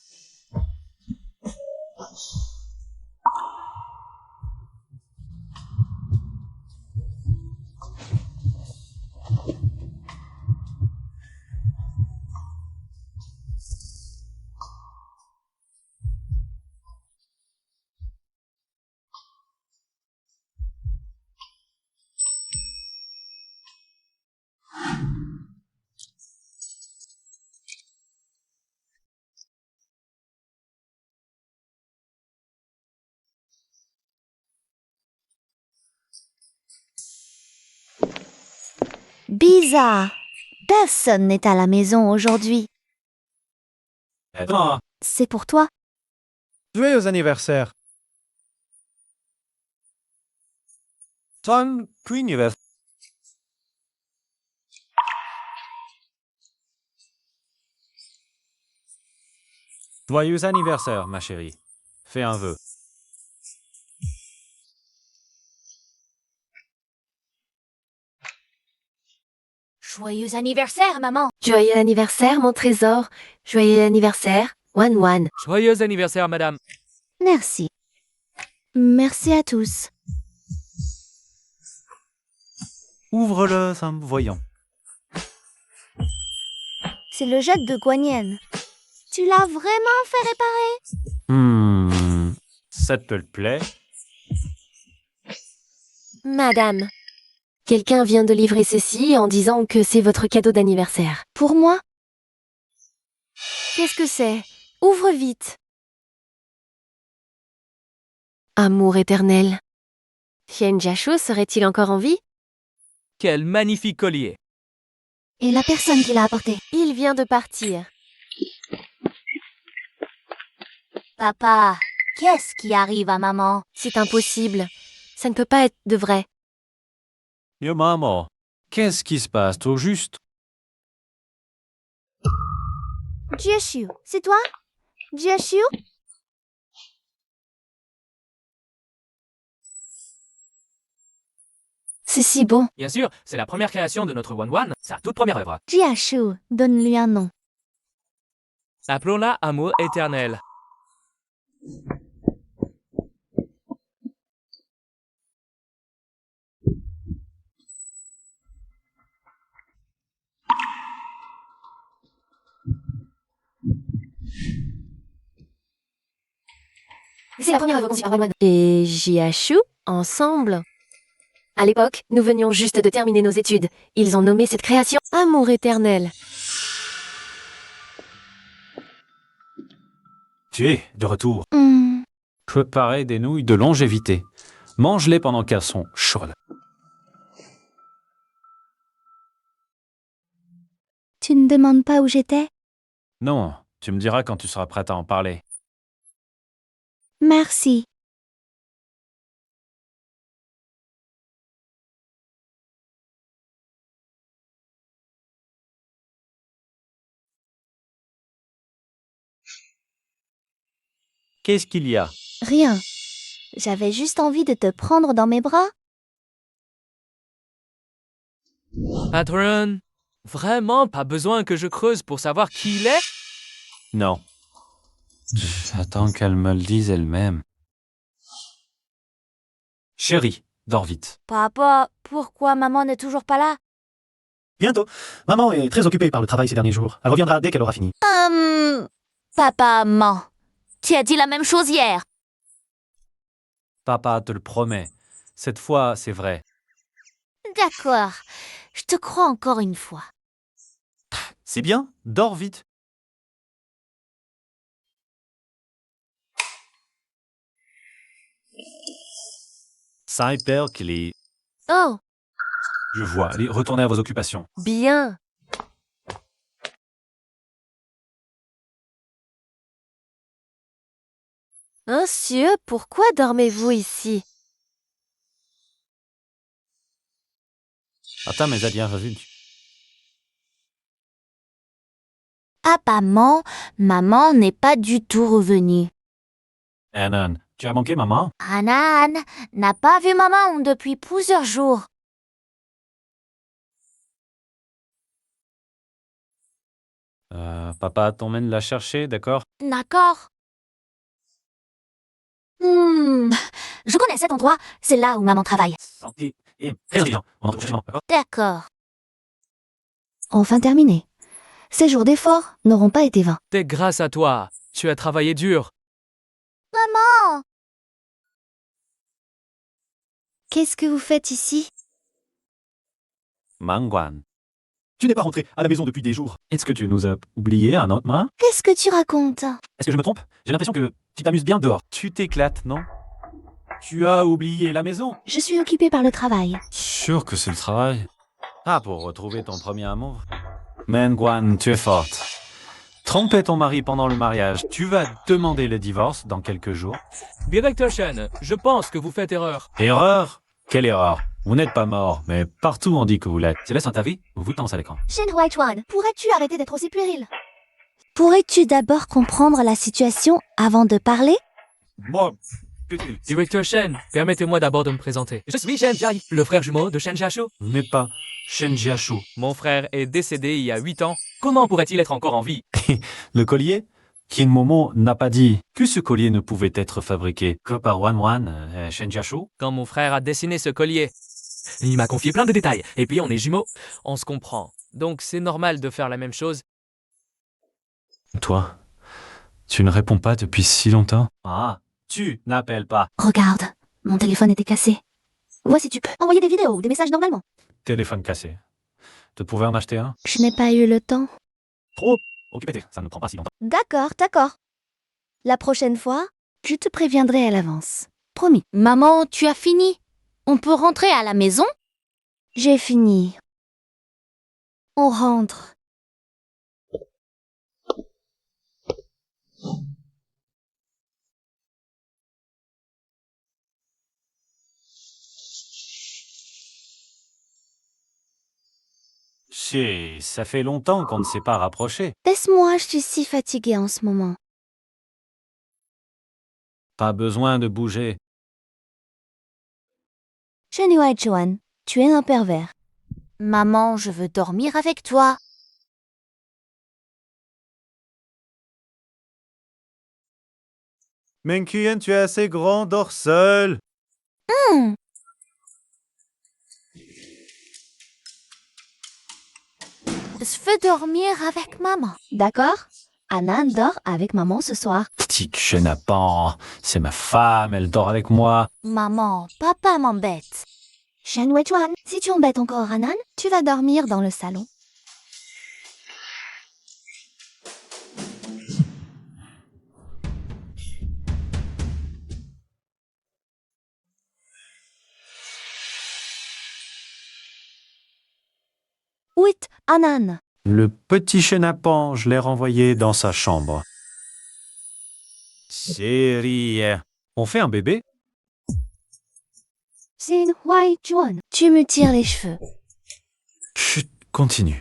Bizarre. Personne n'est à la maison aujourd'hui. Attends, C'est pour toi. Joyeux anniversaire. Ton anniversaire. Joyeux anniversaire, ma chérie. Fais un vœu. Joyeux anniversaire, maman. Joyeux anniversaire, mon trésor. Joyeux anniversaire, Wan Wan. Joyeux anniversaire, madame. Merci. Merci à tous. Ouvre-le, Sam, voyons. C'est le jet de Guanyen. Tu l'as vraiment fait réparer? Ça te plaît? Madame, quelqu'un vient de livrer ceci en disant que c'est votre cadeau d'anniversaire. Pour moi? Qu'est-ce que c'est? Ouvre vite. Amour éternel. Xian Jiashu serait-il encore en vie? Quel magnifique collier. Et la personne qui l'a apporté? Il vient de partir. Papa, qu'est-ce qui arrive à maman? C'est impossible. Ça ne peut pas être de vrai. Yo, maman. Qu'est-ce qui se passe au juste? Jiashu, c'est toi? Jiashu? C'est si bon. Bien sûr, c'est la première création de notre Wan Wan, sa toute première œuvre. Jiashu, donne-lui un nom. Appelons-la Amour éternel. C'est la première œuvre conçue par Wan Wan et Jiashu ensemble. À l'époque, nous venions juste de terminer nos études. Ils ont nommé cette création Amour éternel. tu es de retour. Préparer des nouilles de longévité. Mange-les pendant qu'elles sont chaudes. Tu ne demandes pas où j'étais? Non, tu me diras quand tu seras prête à en parler. Merci. Qu'est-ce qu'il y a? Rien. J'avais juste envie de te prendre dans mes bras. Patron, vraiment pas besoin que je creuse pour savoir qui il est? Non. J'attends qu'elle me le dise elle-même. Chérie, dors vite. Papa, pourquoi maman n'est toujours pas là? Bientôt. Maman est très occupée par le travail ces derniers jours. Elle reviendra dès qu'elle aura fini. Papa ment. Tu as dit la même chose hier. Papa te le promet. Cette fois, c'est vrai. D'accord. Je te crois encore une fois. C'est bien, dors vite. Saint-Père Kelly. Oh, Je vois, allez, retournez à vos occupations. bien. Monsieur, pourquoi dormez-vous ici? Attends, mais elle bien revu. Apparemment, maman n'est pas du tout revenue. Anan, tu as manqué maman? Hanan n'a pas vu maman depuis plusieurs jours. Papa t'emmène la chercher, d'accord? D'accord. Je connais cet endroit. C'est là où maman travaille. Santé et très intelligent. On entre prochainement, d'accord? D'accord. Enfin terminé. Ces jours d'effort n'auront pas été vains. C'est grâce à toi. Tu as travaillé dur. Maman! Qu'est-ce que vous faites ici? Mangwan. Tu n'es pas rentré à la maison depuis des jours. Est-ce que tu nous as oublié un autre main? Qu'est-ce que tu racontes? Est-ce que je me trompe? J'ai l'impression que tu t'amuses bien dehors. Tu t'éclates, non? Tu as oublié la maison? Je suis occupée par le travail. Sûr que c'est le travail. Ah, pour retrouver ton premier amour? Mengwan, tu es forte. Tromper ton mari pendant le mariage, tu vas demander le divorce dans quelques jours. Directeur Shen, je pense que vous faites erreur. Erreur? Quelle erreur? Vous n'êtes pas mort, mais partout on dit que vous l'êtes. C'est laisse dans ta vie ou vous tensez à l'écran? Shen Huaichuan, pourrais-tu arrêter d'être aussi puéril? Pourrais-tu d'abord comprendre la situation avant de parler? Directeur Shen, permettez-moi d'abord de me présenter. Je suis Shen Jiai, le frère jumeau de Shen Jiashu. Vous n'êtes pas Shen Jiashu. Mon frère est décédé il y a 8 ans. Comment pourrait-il être encore en vie? Le collier? Kin Momo n'a pas dit que ce collier ne pouvait être fabriqué que par Wan Shen Jiashu. Quand mon frère a dessiné ce collier, il m'a confié plein de détails. Et puis on est jumeaux, on se comprend. Donc c'est normal de faire la même chose. Toi, tu ne réponds pas depuis si longtemps? Ah, tu n'appelles pas. Regarde, mon téléphone était cassé. Vois si tu peux envoyer des vidéos ou des messages normalement. Téléphone cassé. Tu pouvais en acheter un? Je n'ai pas eu le temps. Trop occupé, ça ne prend pas si longtemps. D'accord. La prochaine fois, je te préviendrai à l'avance. Promis. Maman, tu as fini? On peut rentrer à la maison? J'ai fini. On rentre. Ça fait longtemps qu'on ne s'est pas rapprochés. Laisse-moi, je suis si fatiguée en ce moment. Pas besoin de bouger. Shen Huaichuan, tu es un pervers. Maman, je veux dormir avec toi. Menkuyen, tu es assez grand, dors seul. Je veux dormir avec maman. D'accord? Anan dort avec maman ce soir. Petite chenapan, c'est ma femme, elle dort avec moi. Maman, papa m'embête. Shen Huaichuan, si tu embêtes encore Anan, tu vas dormir dans le salon. Oui, Anan. Le petit chenapan, je l'ai renvoyé dans sa chambre. Chérie, on fait un bébé? Shen Huaichuan, tu me tires les cheveux. Chut, continue.